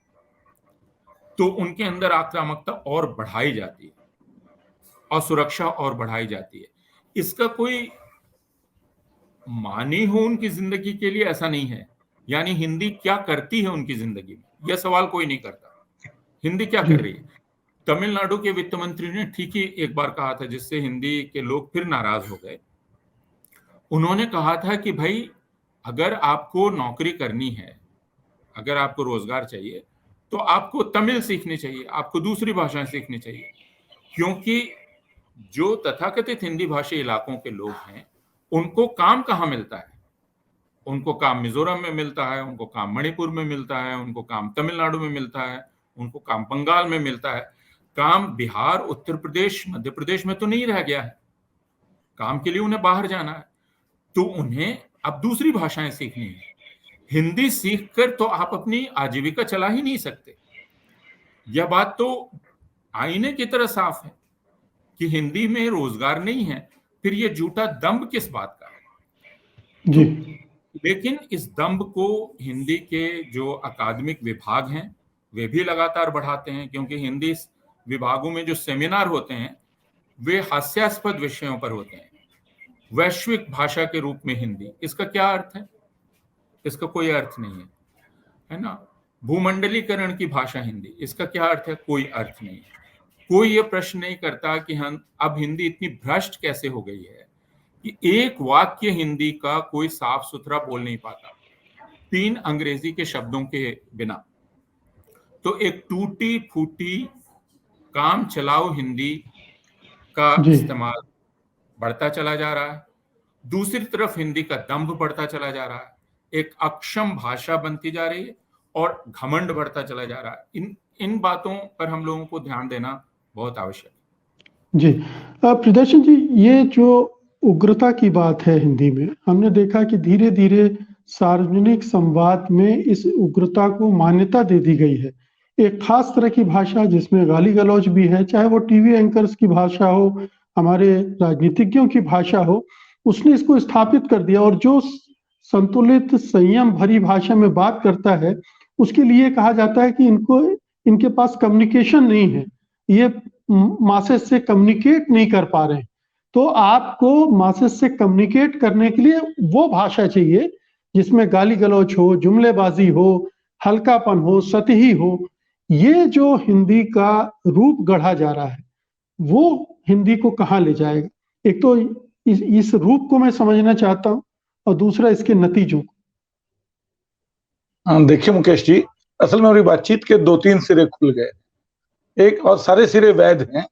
तो उनके अंदर आक्रामकता और बढ़ाई जाती है, असुरक्षा और बढ़ाई जाती है। इसका कोई मानी हो उनकी जिंदगी के लिए, ऐसा नहीं है। यानी हिंदी क्या करती है उनकी जिंदगी में, यह सवाल कोई नहीं करता। हिंदी क्या कर रही है? तमिलनाडु के वित्त मंत्री ने ठीक ही एक बार कहा था, जिससे हिंदी के लोग फिर नाराज हो गए। उन्होंने कहा था कि भाई अगर आपको नौकरी करनी है, अगर आपको रोजगार चाहिए, तो आपको तमिल सीखनी चाहिए, आपको दूसरी भाषाएं सीखनी चाहिए। क्योंकि जो तथाकथित हिंदी भाषी इलाकों के लोग हैं उनको काम कहाँ मिलता है? उनको काम मिजोरम में मिलता है, उनको काम मणिपुर में मिलता है, उनको काम तमिलनाडु में मिलता है, उनको काम बंगाल में मिलता है। काम बिहार, उत्तर प्रदेश, मध्य प्रदेश में तो नहीं रह गया है। काम के लिए उन्हें बाहर जाना है, तो उन्हें अब दूसरी भाषाएं सीखनी है। हिंदी सीखकर तो आप अपनी आजीविका चला ही नहीं सकते। यह बात तो आईने की तरह साफ है कि हिंदी में रोजगार नहीं है, फिर यह झूठा दंभ किस बात का है? जी। लेकिन इस दंभ को हिंदी के जो अकादमिक विभाग हैं वे भी लगातार बढ़ाते हैं, क्योंकि हिंदी विभागों में जो सेमिनार होते हैं वे हास्यास्पद विषयों पर होते हैं। वैश्विक भाषा के रूप में हिंदी, इसका क्या अर्थ है? इसका कोई अर्थ नहीं है ना? भूमंडलीकरण की भाषा हिंदी, इसका क्या अर्थ है? कोई अर्थ नहीं है। कोई ये प्रश्न नहीं करता कि हम अब हिंदी इतनी भ्रष्ट कैसे हो गई है कि एक वाक्य हिंदी का कोई साफ सुथरा बोल नहीं पाता 3 अंग्रेजी के शब्दों के बिना। तो एक टूटी फूटी काम चलाओ हिंदी का इस्तेमाल बढ़ता चला जा रहा है। दूसरी तरफ हिंदी का दंभ बढ़ता चला जा रहा है, एक अक्षम भाषा बनती जा रही है और घमंड बढ़ता चला जा रहा है। इन बातों पर हम लोगों को ध्यान देना बहुत आवश्यक है। जी प्रियदर्शन जी, ये जो उग्रता की बात है हिंदी में, हमने देखा कि धीरे धीरे सार्वजनिक संवाद में इस उग्रता को मान्यता दे दी गई है। एक खास तरह की भाषा जिसमें गाली गलौज भी है, चाहे वो टीवी एंकर्स की भाषा हो, हमारे राजनीतिज्ञों की भाषा हो, उसने इसको स्थापित कर दिया। और जो संतुलित संयम भरी भाषा में बात करता है उसके लिए कहा जाता है कि इनके पास कम्युनिकेशन नहीं है, ये मासेस से कम्युनिकेट नहीं कर पा रहे हैं। तो आपको मासेस से कम्युनिकेट करने के लिए वो भाषा चाहिए जिसमें गाली गलौज हो, जुमलेबाजी हो, हल्कापन हो, सतही हो। ये जो हिंदी का रूप गढ़ा जा रहा है वो हिंदी को कहाँ ले जाएगा? एक तो इस रूप को मैं समझना चाहता हूं और दूसरा इसके नतीजों को। देखिए मुकेश जी, असल में हमारी बातचीत के 2-3 सिरे खुल गए। एक और सारे सिरे वैध हैं।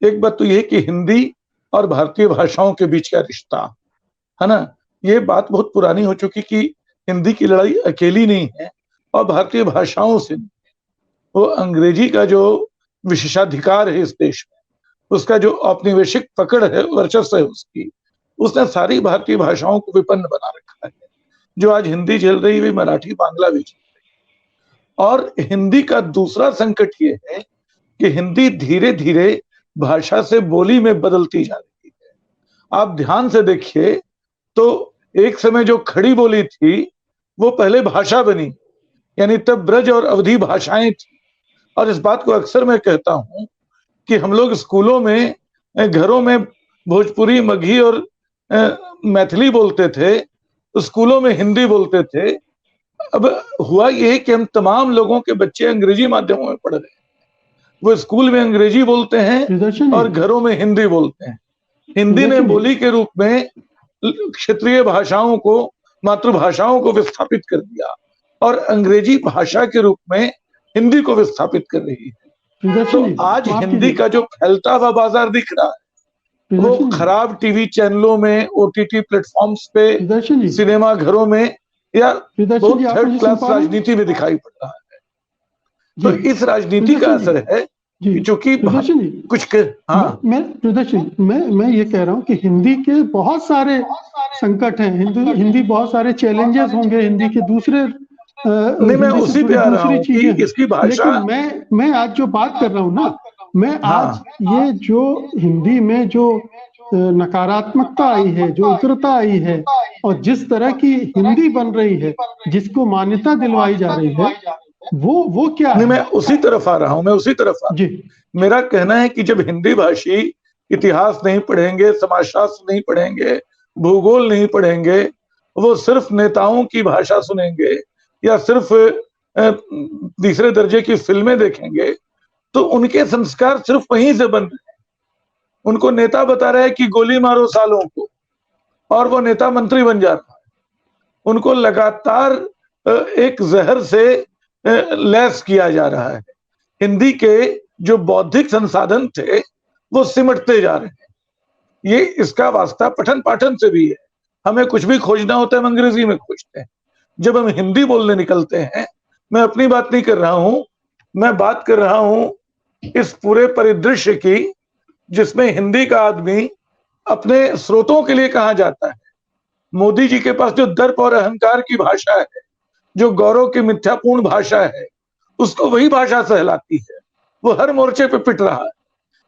एक बात तो यह कि हिंदी और भारतीय भाषाओं के बीच का रिश्ता है ना, ये बात बहुत पुरानी हो चुकी कि हिंदी की लड़ाई अकेली नहीं है और भारतीय भाषाओं से नहीं है। वो अंग्रेजी का जो विशेषाधिकार है इस देश में, उसका जो औपनिवेशिक पकड़ है, वर्चस्व है उसकी, उसने सारी भारतीय भाषाओं को विपन्न बना रखा है। जो आज हिंदी चल रही है, मराठी, बांग्ला भी चल रही है। और हिंदी का दूसरा संकट ये है कि हिंदी धीरे धीरे भाषा से बोली में बदलती जा रही है। आप ध्यान से देखिए तो एक समय जो खड़ी बोली थी वो पहले भाषा बनी, यानी तब ब्रज और अवधी भाषाएं थी। और इस बात को अक्सर मैं कहता हूं कि हम लोग स्कूलों में, घरों में भोजपुरी, मगही और मैथिली बोलते थे, स्कूलों में हिंदी बोलते थे। अब हुआ ये कि हम तमाम लोगों के बच्चे अंग्रेजी माध्यमों में पढ़ रहे हैं। वो स्कूल में अंग्रेजी बोलते हैं और घरों में हिंदी बोलते हैं। हिंदी ने बोली के रूप में क्षेत्रीय भाषाओं को, मातृभाषाओं को विस्थापित कर दिया और अंग्रेजी भाषा के रूप में हिंदी को विस्थापित कर रही है। तो आज हिंदी का जो फैलता हुआ बाजार दिख रहा है वो खराब टीवी चैनलों में, ओटीटी प्लेटफॉर्म्स पे, सिनेमा घरों में या बहुत थर्ड क्लास राजनीति में दिखाई पड़ रहा है। तो इस राजनीति का असर है क्योंकि कुछ हाँ, मैं ये कह रहा हूँ कि हिंदी के बहुत सारे संकट हैं, हिंदी बहुत सारे चैलेंजेस होंगे, हिंदी के दूसरे नहीं, मैं उसी पे आ रहा हूँ कि इसकी भाषा। मैं आज जो बात कर रहा हूँ ना, मैं आज ये जो हिंदी में जो नकारात्मकता आई है, जो उग्रता आई है और जिस तरह की हिंदी बन रही है, जिसको मान्यता दिलवाई जा रही है, वो क्या नहीं, है? मैं उसी तरफ आ रहा हूँ, जी। मेरा कहना है कि जब हिंदी भाषी इतिहास नहीं पढ़ेंगे, समाजशास्त्र नहीं पढ़ेंगे, भूगोल नहीं पढ़ेंगे, वो सिर्फ नेताओं की भाषा सुनेंगे या सिर्फ तीसरे दर्जे की फिल्में देखेंगे, तो उनके संस्कार सिर्फ वहीं से बन रहे हैं। उनको नेता बता रहा है कि गोली मारो सालों को, और वो नेता मंत्री बन जाता है। उनको लगातार एक जहर से लैस किया जा रहा है। हिंदी के जो बौद्धिक संसाधन थे वो सिमटते जा रहे हैं। ये इसका वास्ता पठन पाठन से भी है। हमें कुछ भी खोजना होता है हम अंग्रेजी में खोजते हैं। जब हम हिंदी बोलने निकलते हैं, मैं अपनी बात नहीं कर रहा हूं, मैं बात कर रहा हूं इस पूरे परिदृश्य की जिसमें हिंदी का आदमी अपने स्रोतों के लिए कहाँ जाता है। मोदी जी के पास जो दर्प और अहंकार की भाषा है, जो गौरव की मिथ्यापूर्ण भाषा है, उसको वही भाषा सहलाती है। वो हर मोर्चे पे पिट रहा है।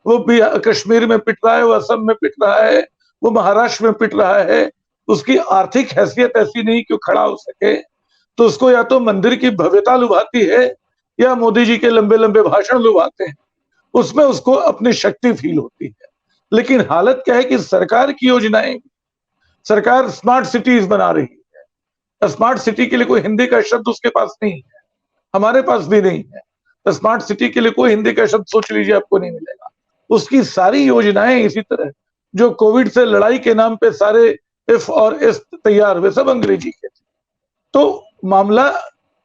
वो भी कश्मीर में पिट रहा है, वो असम में पिट रहा है, वो महाराष्ट्र में पिट रहा है। उसकी आर्थिक हैसियत ऐसी नहीं कि खड़ा हो सके, तो उसको या तो मंदिर की भव्यता लुभाती है या मोदी जी के लंबे लंबे भाषण लुभाते हैं, उसमें उसको अपनी शक्ति फील होती है। लेकिन हालत क्या है कि सरकार की योजनाएं, सरकार स्मार्ट सिटीज बना रही है। स्मार्ट सिटी के लिए कोई हिंदी का शब्द उसके पास नहीं है, हमारे पास भी नहीं है। स्मार्ट सिटी के लिए कोई हिंदी का शब्द सोच लीजिए आपको नहीं मिलेगा। उसकी सारी योजनाएं इसी तरह, जो कोविड से लड़ाई के नाम पे सारे एफ और एस तैयार हुए, सब अंग्रेजी के थे। तो मामला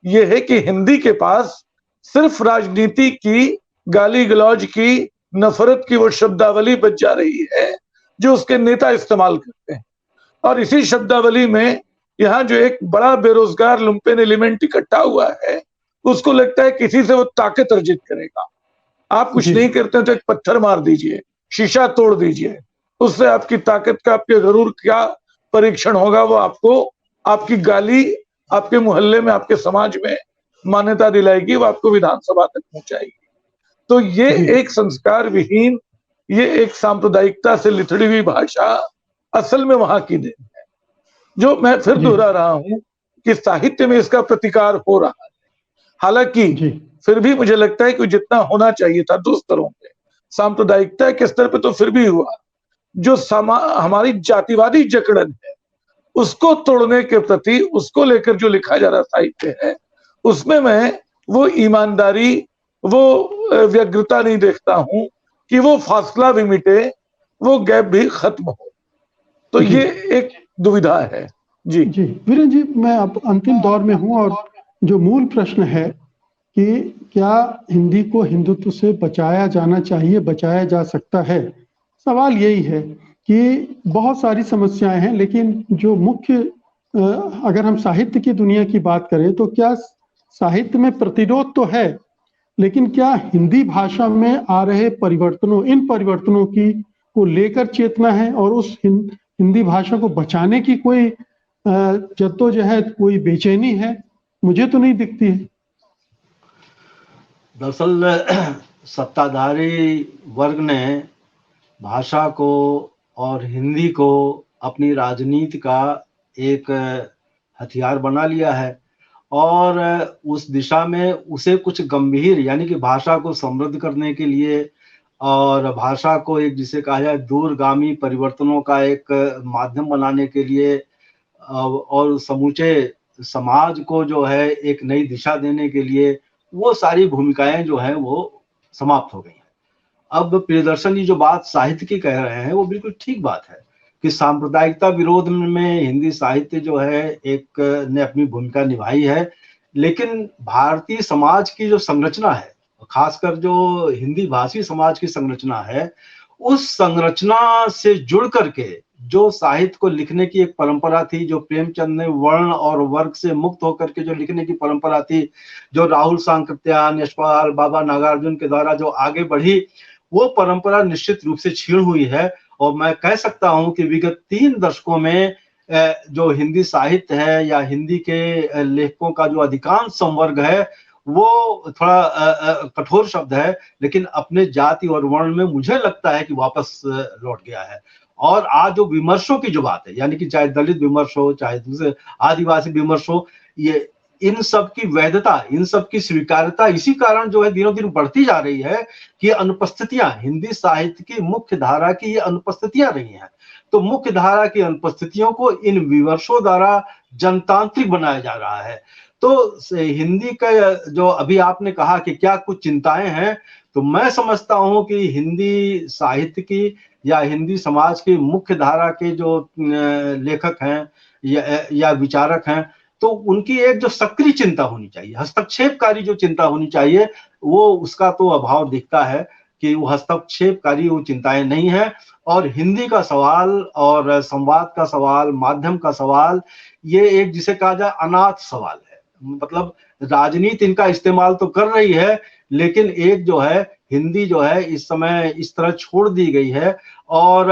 यह है कि हिंदी के पास सिर्फ राजनीति की, गाली गलौज की, नफरत की वो शब्दावली बच जा रही है जो उसके नेता इस्तेमाल करते हैं। और इसी शब्दावली में यहाँ जो एक बड़ा बेरोजगार लुम्पेन एलिमेंट इकट्ठा हुआ है, उसको लगता है किसी से वो ताकत अर्जित करेगा। आप कुछ नहीं करते तो एक पत्थर मार दीजिए, शीशा तोड़ दीजिए, उससे आपकी ताकत का, आपके गरूर क्या परीक्षण होगा, वो आपको आपकी गाली आपके मोहल्ले में, आपके समाज में मान्यता दिलाएगी, वो आपको विधानसभा तक पहुंचाएगी। तो ये एक संस्कार विहीन, ये एक सांप्रदायिकता से लिथड़ी हुई भाषा असल में वहां की देन है, जो मैं फिर दोहरा रहा हूं कि साहित्य में इसका प्रतिकार हो रहा है। हालांकि फिर भी मुझे लगता है कि जितना होना चाहिए था दो स्तरों पे, सांप्रदायिकता के स्तर पे तो फिर भी हुआ, जो हमारी जातिवादी जकड़न है उसको तोड़ने के प्रति, उसको लेकर जो लिखा जा रहा साहित्य है, उसमें मैं वो ईमानदारी, वो व्यग्रता नहीं देखता हूं कि वो फासला भी मिटे, वो गैप भी खत्म हो। तो ये एक दुविधा है। जी वीरेंद्र जी, मैं अब अंतिम दौर में हूं और जो मूल प्रश्न है कि क्या हिंदी को हिंदुत्व से बचाया जाना चाहिए, बचाया जा सकता है? सवाल यही है कि बहुत सारी समस्याएं हैं, लेकिन जो मुख्य, अगर हम साहित्य की दुनिया की बात करें तो क्या साहित्य में प्रतिरोध तो है, लेकिन क्या हिंदी भाषा में आ रहे परिवर्तनों, इन परिवर्तनों की को लेकर चेतना है और उस हिंदी भाषा को बचाने की कोई जद्दोजहद, कोई बेचैनी है? मुझे तो नहीं दिखती है। दरअसल सत्ताधारी वर्ग ने भाषा को और हिंदी को अपनी राजनीति का एक हथियार बना लिया है और उस दिशा में उसे कुछ गंभीर यानी कि भाषा को समृद्ध करने के लिए और भाषा को एक जिसे कहा जाए दूरगामी परिवर्तनों का एक माध्यम बनाने के लिए और समूचे समाज को जो है एक नई दिशा देने के लिए वो सारी भूमिकाएं जो है वो समाप्त हो गई हैं। अब प्रियदर्शन जी जो बात साहित्य की कह रहे हैं वो बिल्कुल ठीक बात है कि सांप्रदायिकता विरोध में हिंदी साहित्य जो है एक ने अपनी भूमिका निभाई है, लेकिन भारतीय समाज की जो संरचना है, खासकर जो हिंदी भाषी समाज की संरचना है, उस संरचना से जुड़ करके जो साहित्य को लिखने की एक परंपरा थी, जो प्रेमचंद ने वर्ण और वर्ग से मुक्त होकर के जो लिखने की परंपरा थी, जो राहुल सांकृत्यायन, यशपाल, बाबा नागार्जुन के द्वारा जो आगे बढ़ी, वो परंपरा निश्चित रूप से छीण हुई है। और मैं कह सकता हूं कि विगत 3 दशकों में जो हिंदी साहित्य है या हिंदी के लेखकों का जो अधिकांश संवर्ग है वो थोड़ा कठोर शब्द है, लेकिन अपने जाति और वर्ण में मुझे लगता है कि वापस लौट गया है। और आज जो विमर्शों की जो बात है, यानी कि चाहे दलित विमर्श हो, चाहे दूसरे आदिवासी विमर्श हो, ये इन सब की वैधता, इन सब की स्वीकार्यता इसी कारण जो है दिनों दिन बढ़ती जा रही है कि अनुपस्थितियां हिंदी साहित्य की मुख्य धारा की ये अनुपस्थितियां रही हैं। तो मुख्य धारा की अनुपस्थितियों को इन विमर्शों द्वारा जनतांत्रिक बनाया जा रहा है। तो हिंदी का जो अभी आपने कहा कि क्या कुछ चिंताएं हैं, तो मैं समझता हूं कि हिंदी साहित्य की या हिंदी समाज की मुख्य धारा के जो लेखक हैं या विचारक हैं, तो उनकी एक जो सक्रिय चिंता होनी चाहिए, हस्तक्षेपकारी जो चिंता होनी चाहिए, वो उसका तो अभाव दिखता है कि वो हस्तक्षेपकारी वो चिंताएं नहीं है। और हिंदी का सवाल और संवाद का सवाल, माध्यम का सवाल, ये एक जिसे कहा जाए अनाथ सवाल है। मतलब राजनीति इनका इस्तेमाल तो कर रही है, लेकिन एक जो है हिंदी जो है इस समय इस तरह छोड़ दी गई है। और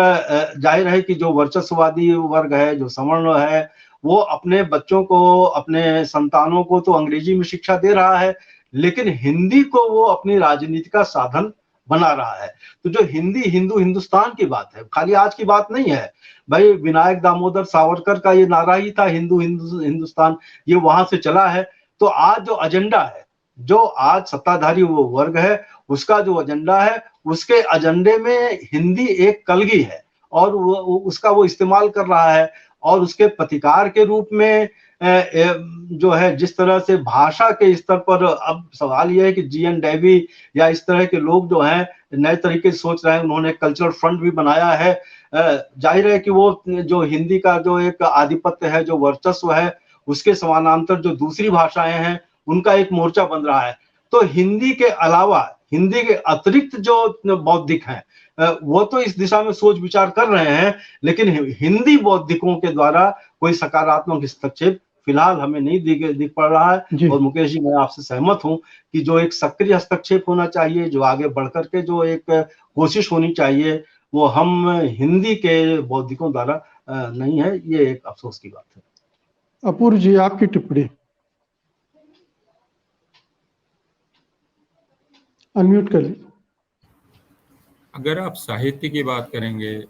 जाहिर है कि जो वर्चस्ववादी वर्ग है, जो सवर्ण है, वो अपने बच्चों को, अपने संतानों को तो अंग्रेजी में शिक्षा दे रहा है, लेकिन हिंदी को वो अपनी राजनीति का साधन बना रहा है। तो जो हिंदी हिंदुस्तान की बात है, खाली आज की बात नहीं है भाई। विनायक दामोदर सावरकर का ये नारा ही था हिंदुस्तान, ये वहां से चला है। तो आज जो एजेंडा है, जो आज सत्ताधारी वो वर्ग है, उसका जो एजेंडा है, उसके एजेंडे में हिंदी एक कलगी है और उसका वो इस्तेमाल कर रहा है। और उसके प्रतिकार के रूप में जो है जिस तरह से भाषा के स्तर पर, अब सवाल यह है कि जीएन डेवी या इस तरह के लोग जो हैं नए तरीके से सोच रहे हैं, उन्होंने कल्चरल फ्रंट भी बनाया है। जाहिर है कि वो जो हिंदी का जो एक आधिपत्य है, जो वर्चस्व है, उसके समानांतर जो दूसरी भाषाएं हैं उनका एक मोर्चा बन रहा है। तो हिंदी के अलावा, हिंदी के अतिरिक्त जो बौद्धिक हैं वो तो इस दिशा में सोच विचार कर रहे हैं, लेकिन हिंदी बौद्धिकों के द्वारा कोई सकारात्मक हस्तक्षेप फिलहाल हमें नहीं दिख पड़ रहा है। और मुकेश जी, मैं आपसे सहमत हूं कि जो एक सक्रिय हस्तक्षेप होना चाहिए, जो आगे बढ़कर के जो एक कोशिश होनी चाहिए, वो हम हिंदी के बौद्धिकों द्वारा नहीं है। ये एक अफसोस की बात है। अपूर्व जी, आपकी टिप्पणी। अनम्यूट कर लीजिए। अगर आप साहित्य की बात करेंगे,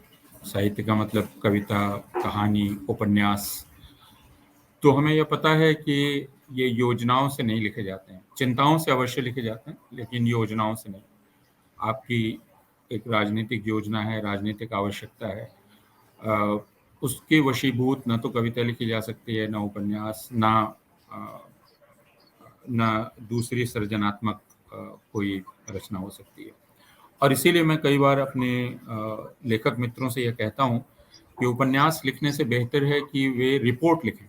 साहित्य का मतलब कविता, कहानी, उपन्यास, तो हमें यह पता है कि ये योजनाओं से नहीं लिखे जाते हैं। चिंताओं से अवश्य लिखे जाते हैं, लेकिन योजनाओं से नहीं। आपकी एक राजनीतिक योजना है, राजनीतिक आवश्यकता है, उसके वशीभूत न तो कविता लिखी जा सकती है, ना उपन्यास, ना दूसरी सृजनात्मक कोई रचना हो सकती है। और इसीलिए मैं कई बार अपने लेखक मित्रों से यह कहता हूं कि उपन्यास लिखने से बेहतर है कि वे रिपोर्ट लिखें,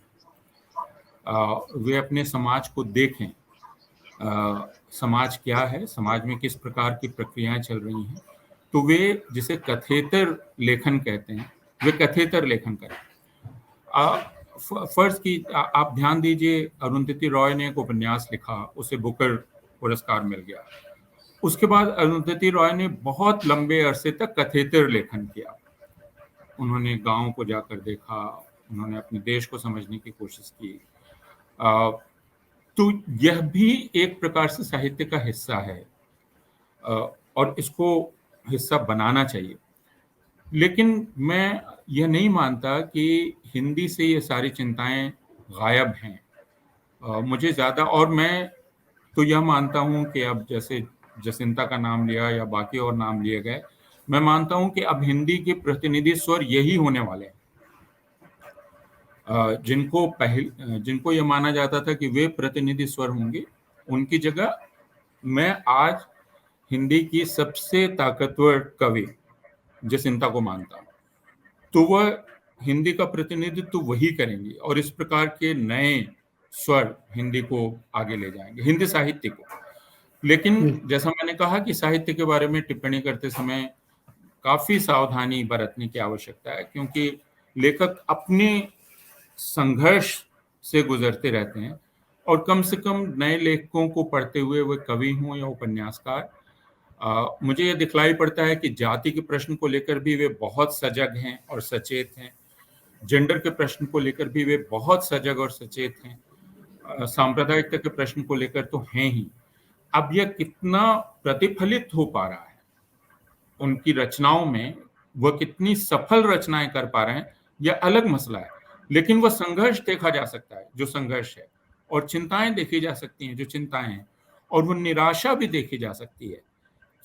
वे अपने समाज को देखें, समाज क्या है, समाज में किस प्रकार की प्रक्रियाएं चल रही हैं, तो वे जिसे कथेतर लेखन कहते हैं, वे कथेतर लेखन करें। फर्ज की आप ध्यान दीजिए, अरुंधति रॉय ने एक उपन्यास लिखा, उसे बुकर पुरस्कार मिल गया। उसके बाद अरुंधति रॉय ने बहुत लंबे अरसे तक कथेतर लेखन किया। उन्होंने गांव को जाकर देखा, उन्होंने अपने देश को समझने की कोशिश की। तो यह भी एक प्रकार से साहित्य का हिस्सा है और इसको हिस्सा बनाना चाहिए। लेकिन मैं यह नहीं मानता कि हिंदी से ये सारी चिंताएं गायब हैं। मुझे ज़्यादा, और मैं तो यह मानता हूं कि अब जैसे जसिंता का नाम लिया या बाकी और नाम लिए गए, मैं मानता हूं कि अब हिंदी के प्रतिनिधि स्वर यही होने वाले हैं। जिनको यह माना जाता था कि वे प्रतिनिधि स्वर होंगे, उनकी जगह मैं आज हिंदी की सबसे ताकतवर कवि जसिंता को मानता हूं। तो वह हिंदी का प्रतिनिधित्व वही करेंगी और इस प्रकार के नए स्वर हिंदी को आगे ले जाएंगे, हिंदी साहित्य को। लेकिन जैसा मैंने कहा कि साहित्य के बारे में टिप्पणी करते समय काफी सावधानी बरतने की आवश्यकता है, क्योंकि लेखक अपने संघर्ष से गुजरते रहते हैं और कम से कम नए लेखकों को पढ़ते हुए, वे कवि हों या उपन्यासकार, मुझे ये दिखलाई पड़ता है कि जाति के प्रश्न को लेकर भी वे बहुत सजग हैं और सचेत हैं। जेंडर के प्रश्न को लेकर भी वे बहुत सजग और सचेत हैं। सांप्रदायिकता के प्रश्न को लेकर तो हैं ही। अब यह कितना प्रतिफलित हो पा रहा है उनकी रचनाओं में, वह कितनी सफल रचनाएं कर पा रहे हैं, यह अलग मसला है। लेकिन वह संघर्ष देखा जा सकता है जो संघर्ष है, और चिंताएं देखी जा सकती हैं जो चिंताएं हैं, और वो निराशा भी देखी जा सकती है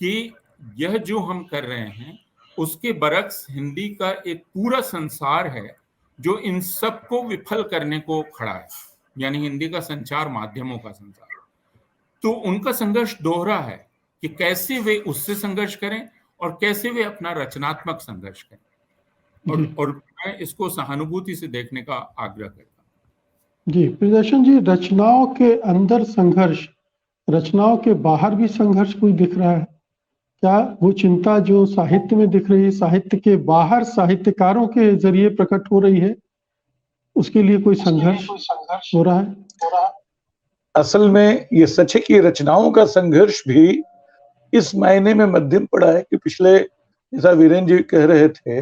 कि यह जो हम कर रहे हैं उसके बरक्स हिंदी का एक पूरा संसार है जो इन सबको विफल करने को खड़ा है, यानी हिंदी का संचार माध्यमों का संसार। तो उनका संघर्ष दोहरा है कि कैसे वे उससे संघर्ष करें और कैसे वे अपना रचनात्मक संघर्ष करें, और मैं इसको सहानुभूति से देखने का आग्रह करता हूँ। जी प्रियदर्शन जी, रचनाओं के अंदर संघर्ष, रचनाओं के बाहर भी संघर्ष कोई दिख रहा है क्या? वो चिंता जो साहित्य में दिख रही है, साहित्य के बाहर साहित्यकारों के जरिए प्रकट हो रही है, उसके लिए कोई संघर्ष हो रहा है? असल में ये सच है कि रचनाओं का संघर्ष भी इस मायने में मध्यम पड़ा है कि पिछले, जैसा वीरेंद्र जी कह रहे थे,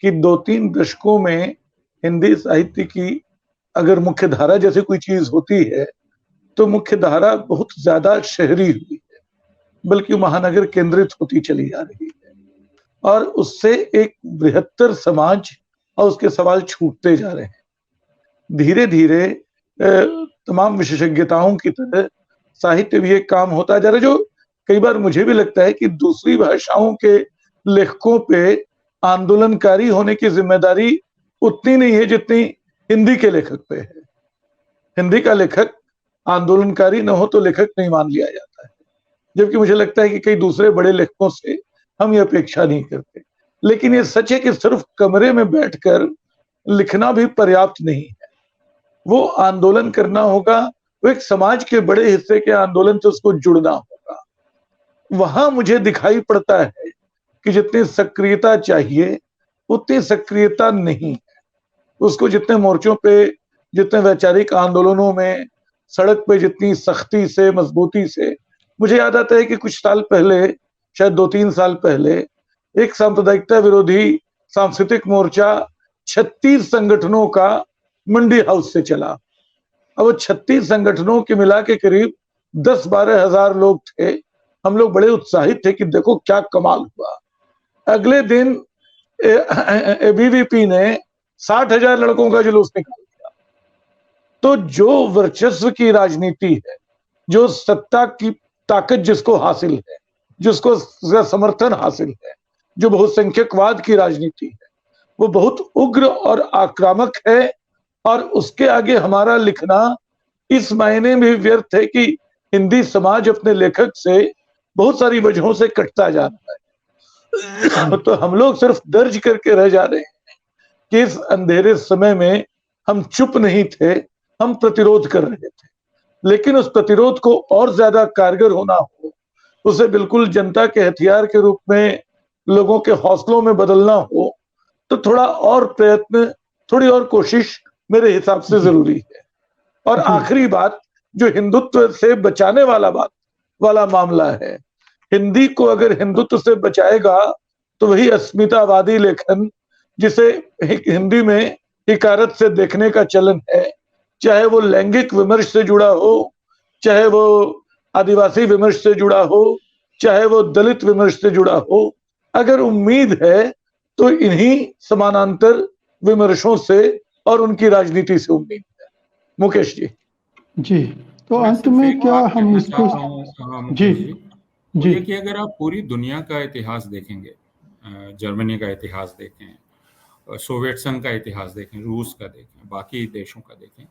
कि 2-3 दशकों में हिंदी साहित्य की अगर मुख्य धारा जैसे कोई चीज होती है तो मुख्य धारा बहुत ज्यादा शहरी हुई है, बल्कि महानगर केंद्रित होती चली जा रही है, और उससे एक बृहत्तर समाज और उसके सवाल छूटते जा रहे हैं। धीरे धीरे तमाम विशेषज्ञताओं की तरह साहित्य भी एक काम होता जा रहा है, जो कई बार मुझे भी लगता है कि दूसरी भाषाओं के लेखकों पे आंदोलनकारी होने की जिम्मेदारी उतनी नहीं है जितनी हिंदी के लेखक पे है। हिंदी का लेखक आंदोलनकारी न हो तो लेखक नहीं मान लिया जाता है, जबकि मुझे लगता है कि कई दूसरे बड़े लेखकों से हम ये अपेक्षा नहीं करते। लेकिन ये सच है कि सिर्फ कमरे में बैठकर लिखना भी पर्याप्त नहीं है, वो आंदोलन करना होगा, वो एक समाज के बड़े हिस्से के आंदोलन से उसको जुड़ना होगा। वहां मुझे दिखाई पड़ता है कि जितनी सक्रियता चाहिए उतनी सक्रियता नहीं है। उसको जितने मोर्चों पे, जितने वैचारिक आंदोलनों में, सड़क पे जितनी सख्ती से, मजबूती से, मुझे याद आता है कि कुछ साल पहले, शायद 2-3 साल पहले, एक सांप्रदायिकता विरोधी सांस्कृतिक मोर्चा 36 संगठनों का मंडी हाउस से चला। अब वो 36 संगठनों के मिला के करीब 10-12 हजार लोग थे। हम लोग बड़े उत्साहित थे कि देखो क्या कमाल हुआ। अगले दिन एबीवीपी ने 60,000 लड़कों का जुलूस निकाल दिया। तो जो वर्चस्व की राजनीति है, जो सत्ता की ताकत जिसको हासिल है, जिसको समर्थन हासिल है, जो बहुसंख्यकवाद की राजनीति है, वो बहुत उग्र और आक्रामक है, और उसके आगे हमारा लिखना इस मायने में व्यर्थ है कि हिंदी समाज अपने लेखक से बहुत सारी वजहों से कटता जा रहा है। तो हम लोग सिर्फ दर्ज करके रह जा रहे हैं कि इस अंधेरे समय में हम चुप नहीं थे, हम प्रतिरोध कर रहे थे। लेकिन उस प्रतिरोध को और ज्यादा कारगर होना हो, उसे बिल्कुल जनता के हथियार के रूप में लोगों के हौसलों में बदलना हो, तो थोड़ा और प्रयत्न, थोड़ी और कोशिश मेरे हिसाब से जरूरी है। और आखिरी बात, जो हिंदुत्व से बचाने वाला मामला है, हिंदी को अगर हिंदुत्व से बचाएगा तो वही अस्मितावादी लेखन, जिसे हिंदी में हिकारत से देखने का चलन है, चाहे वो लैंगिक विमर्श से जुड़ा हो, चाहे वो आदिवासी विमर्श से जुड़ा हो, चाहे वो दलित विमर्श से जुड़ा हो, अगर उम्मीद है तो इन्हीं समानांतर विमर्शों से और उनकी राजनीति से उम्मीद है। मुकेश जी। जी, तो मैं अंत सिर्फ में एक क्या बात हम कहना इसको चाहता हूँ जी मुकेश जी, वो जी ये कि अगर आप पूरी दुनिया का इतिहास देखेंगे, जर्मनी का इतिहास देखें, सोवियत संघ का इतिहास देखें, रूस का देखें, बाकी देशों का देखें,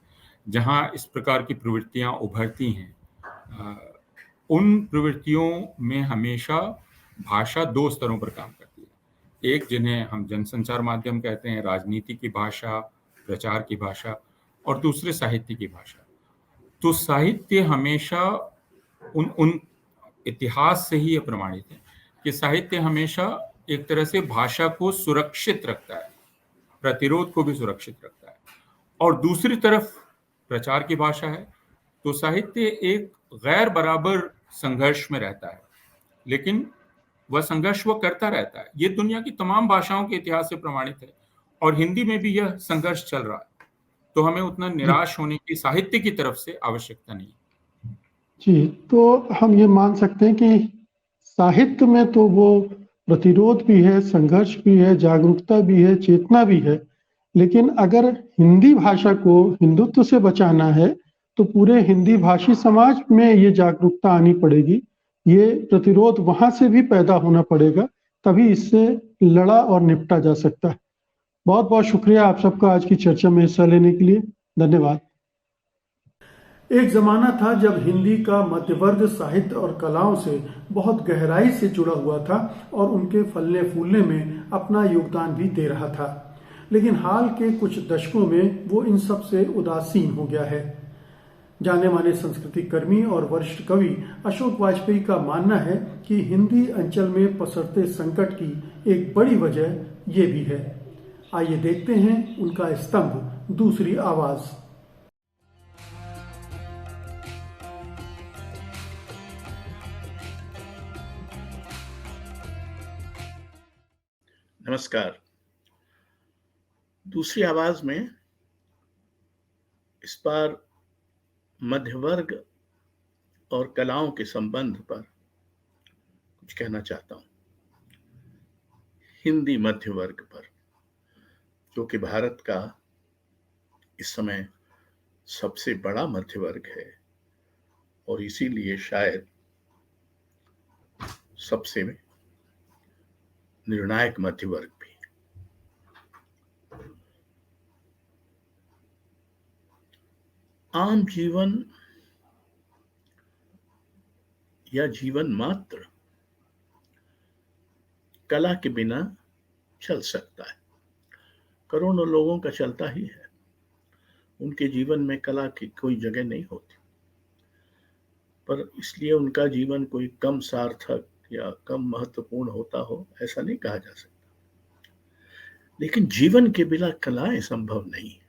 जहाँ इस प्रकार की प्रवृत्तियाँ उभरती हैं, उन प्रवृत्तियों में हमेशा भाषा दो स्तरों पर काम करती है। एक जिन्हें हम जनसंचार माध्यम कहते हैं, राजनीति की भाषा, प्रचार की भाषा, और दूसरे साहित्य की भाषा। तो साहित्य हमेशा उन इतिहास से ही यह प्रमाणित है कि साहित्य हमेशा एक तरह से भाषा को सुरक्षित रखता है, प्रतिरोध को भी सुरक्षित रखता है। और दूसरी तरफ प्रचार की भाषा है, तो साहित्य एक गैर बराबर संघर्ष में रहता है, लेकिन वह संघर्ष वह करता रहता है। ये दुनिया की तमाम भाषाओं के इतिहास से प्रमाणित है, और हिंदी में भी यह संघर्ष चल रहा है। तो हमें उतना निराश होने की साहित्य की तरफ से आवश्यकता नहीं। जी, तो हम ये मान सकते हैं कि साहित्य में तो वो प्रतिरोध भी है, संघर्ष भी है, जागरूकता भी है, चेतना भी है, लेकिन अगर हिंदी भाषा को हिंदुत्व से बचाना है तो पूरे हिंदी भाषी समाज में ये जागरूकता आनी पड़ेगी, ये प्रतिरोध वहां से भी पैदा होना पड़ेगा, तभी इससे लड़ा और निपटा जा सकता है। बहुत बहुत शुक्रिया आप सबका आज की चर्चा में हिस्सा लेने के लिए। धन्यवाद। एक जमाना था जब हिंदी का मध्यवर्ग साहित्य और कलाओं से बहुत गहराई से जुड़ा हुआ था और उनके फलने फूलने में अपना योगदान भी दे रहा था, लेकिन हाल के कुछ दशकों में वो इन सब से उदासीन हो गया है। जाने माने संस्कृति कर्मी और वरिष्ठ कवि अशोक वाजपेयी का मानना है कि हिंदी अंचल में पसरते संकट की एक बड़ी वजह ये भी है। आइए देखते हैं उनका स्तंभ दूसरी आवाज। नमस्कार। दूसरी आवाज में इस बार मध्यवर्ग और कलाओं के संबंध पर कुछ कहना चाहता हूं। हिंदी मध्यवर्ग पर, जो कि भारत का इस समय सबसे बड़ा मध्यवर्ग है और इसीलिए शायद सबसे निर्णायक मध्यवर्ग भी। आम जीवन या जीवन मात्र कला के बिना चल सकता है। करोड़ों लोगों का चलता ही है, उनके जीवन में कला की कोई जगह नहीं होती, पर इसलिए उनका जीवन कोई कम सार्थक या कम महत्वपूर्ण होता हो ऐसा नहीं कहा जा सकता। लेकिन जीवन के बिना कलाएं संभव नहीं है,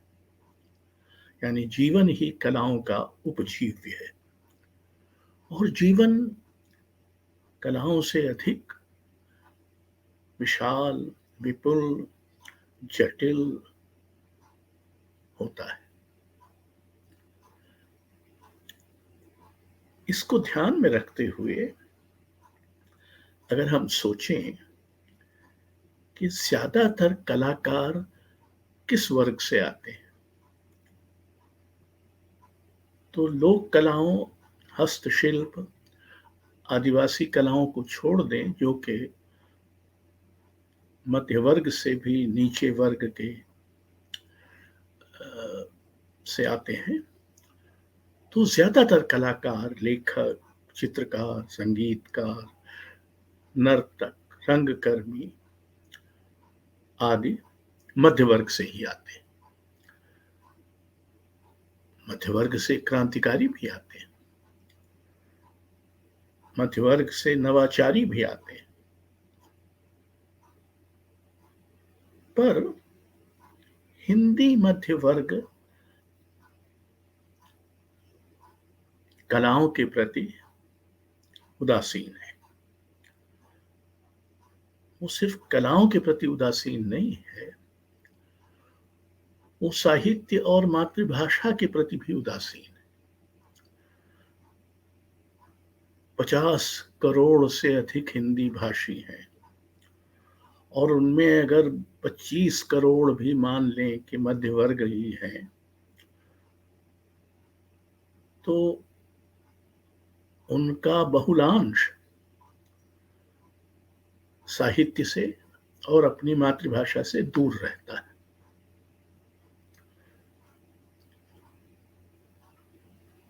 यानी जीवन ही कलाओं का उपजीव्य है, और जीवन कलाओं से अधिक विशाल, विपुल, जटिल होता है। इसको ध्यान में रखते हुए अगर हम सोचें कि ज्यादातर कलाकार किस वर्ग से आते हैं, तो लोक कलाओं, हस्तशिल्प, आदिवासी कलाओं को छोड़ दें, जो कि मध्य वर्ग से भी नीचे वर्ग के से आते हैं, तो ज्यादातर कलाकार, लेखक, चित्रकार, संगीतकार, नर्तक, रंगकर्मी आदि मध्य वर्ग से ही आते हैं। मध्य वर्ग से क्रांतिकारी भी आते हैं, मध्य वर्ग से नवाचारी भी आते हैं, पर हिंदी मध्य वर्ग कलाओं के प्रति उदासीन है। वो सिर्फ कलाओं के प्रति उदासीन नहीं है, वो साहित्य और मातृभाषा के प्रति भी उदासीन है। 50 करोड़ से अधिक हिंदी भाषी हैं, और उनमें अगर 25 करोड़ भी मान लें कि मध्य वर्ग ही हैं, तो उनका बहुलांश साहित्य से और अपनी मातृभाषा से दूर रहता है।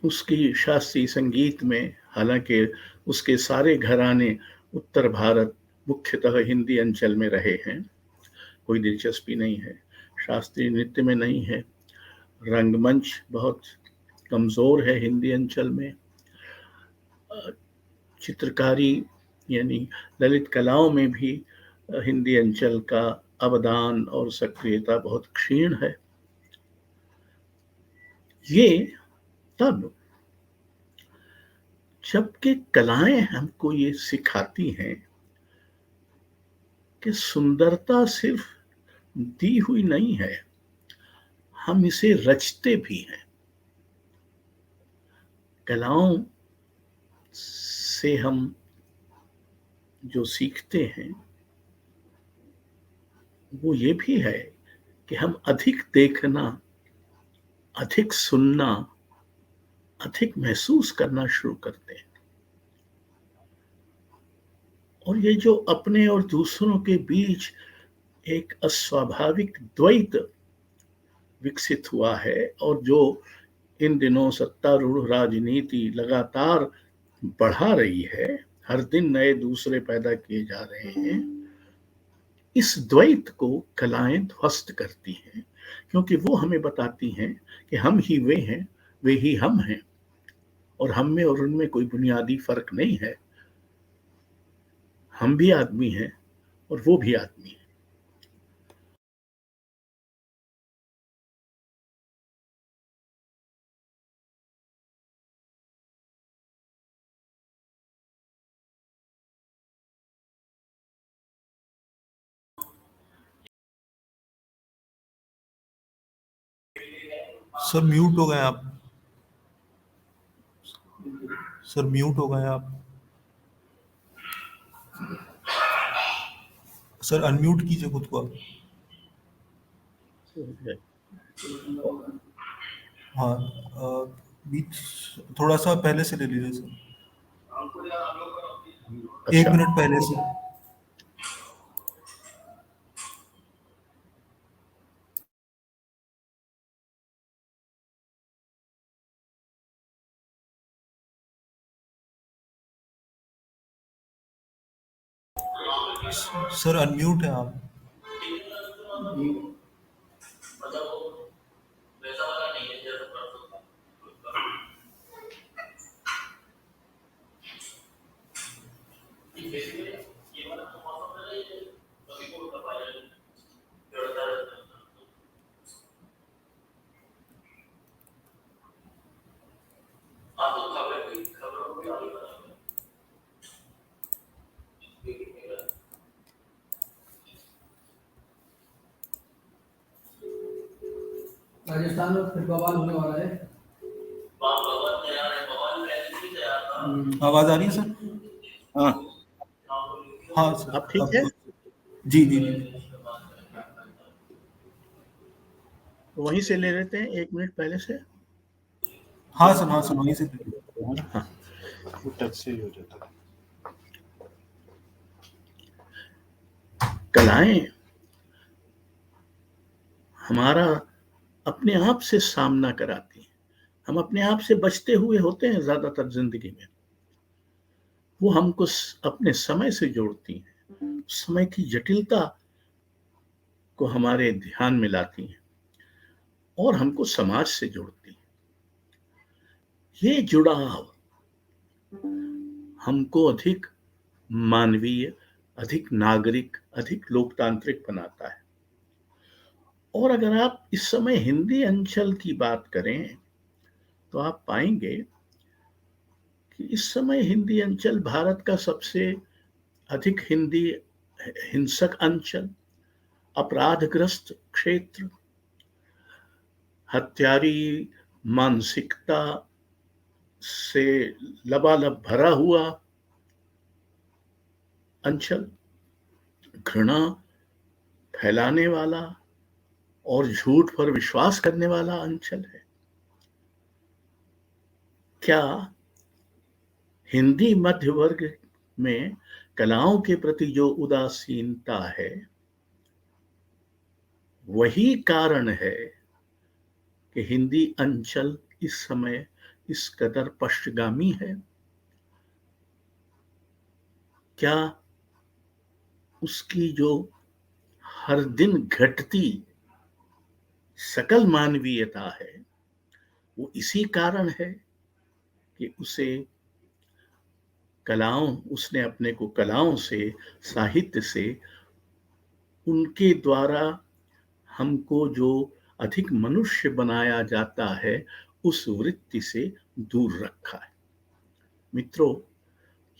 उसकी शास्त्रीय संगीत में, हालांकि उसके सारे घराने उत्तर भारत मुख्यतः हिंदी अंचल में रहे हैं, कोई दिलचस्पी नहीं है। शास्त्रीय नृत्य में नहीं है। रंगमंच बहुत कमजोर है हिंदी अंचल में। चित्रकारी यानी ललित कलाओं में भी हिंदी अंचल का अवदान और सक्रियता बहुत क्षीण है। ये तब जबकि कलाएं हमको ये सिखाती हैं कि सुंदरता सिर्फ दी हुई नहीं है, हम इसे रचते भी हैं। कलाओं से हम जो सीखते हैं वो ये भी है कि हम अधिक देखना, अधिक सुनना, अधिक महसूस करना शुरू करते हैं। और ये जो अपने और दूसरों के बीच एक अस्वाभाविक द्वैत विकसित हुआ है, और जो इन दिनों सत्तारूढ़ राजनीति लगातार बढ़ा रही है, हर दिन नए दूसरे पैदा किए जा रहे हैं, इस द्वैत को कलाएं ध्वस्त करती हैं, क्योंकि वो हमें बताती हैं कि हम ही वे हैं, वे ही हम हैं, और हम में और उनमें कोई बुनियादी फर्क नहीं है। हम भी आदमी हैं और वो भी आदमी है। सर म्यूट हो गए आप। सर म्यूट हो गए आप। सर अनम्यूट कीजिए खुद को आप। हाँ, बीच थोड़ा सा पहले से ले लीजिए सर। अच्छा। 1 मिनट पहले से। सर अनम्यूट है आप। राजस्थान में फिर बवाल होने वाला है। आवाज आ रही है सर? हाँ हाँ सर। अब ठीक है? जी जी जी। वहीं से ले लेते हैं 1 मिनट पहले से। हाँ सर, हाँ सर, वहीं से। हाँ, वो टच से ही हो जाता है। कलाएं हमारा अपने आप से सामना कराती हैं। हम अपने आप से बचते हुए होते हैं ज्यादातर जिंदगी में। वो हमको अपने समय से जोड़ती हैं, समय की जटिलता को हमारे ध्यान में लाती हैं, और हमको समाज से जोड़ती हैं। ये जुड़ाव हमको अधिक मानवीय, अधिक नागरिक, अधिक लोकतांत्रिक बनाता है। और अगर आप इस समय हिंदी अंचल की बात करें तो आप पाएंगे कि इस समय हिंदी अंचल भारत का सबसे अधिक हिंदी हिंसक अंचल, अपराधग्रस्त क्षेत्र, हत्यारी मानसिकता से लबालब भरा हुआ अंचल, घृणा फैलाने वाला और झूठ पर विश्वास करने वाला अंचल है। क्या हिंदी मध्य वर्ग में कलाओं के प्रति जो उदासीनता है वही कारण है कि हिंदी अंचल इस समय इस कदर पश्चगामी है? क्या उसकी जो हर दिन घटती सकल मानवीयता है वो इसी कारण है कि उसने अपने को कलाओं से, साहित्य से, उनके द्वारा हमको जो अधिक मनुष्य बनाया जाता है उस वृत्ति से दूर रखा है? मित्रों,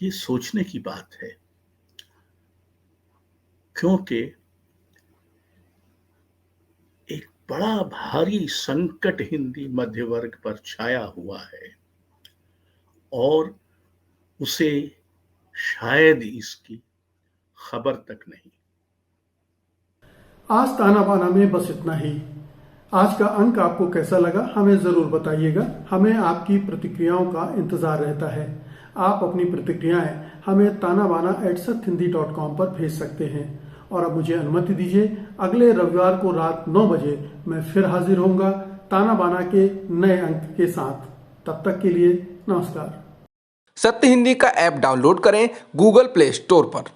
ये सोचने की बात है, क्योंकि एक बड़ा भारी संकट हिंदी मध्य वर्ग पर छाया हुआ है और उसे शायद इसकी खबर तक नहीं। आज ताना बाना में बस इतना ही। आज का अंक आपको कैसा लगा हमें जरूर बताइएगा। हमें आपकी प्रतिक्रियाओं का इंतजार रहता है। आप अपनी प्रतिक्रियाएं हमें tanabaana@sathhindi.com पर भेज सकते हैं। और अब मुझे अनुमति दीजिए, अगले रविवार को रात 9 बजे मैं फिर हाजिर होऊंगा ताना बाना के नए अंक के साथ। तब तक के लिए नमस्कार। सत्य हिंदी का ऐप डाउनलोड करें गूगल प्ले स्टोर पर।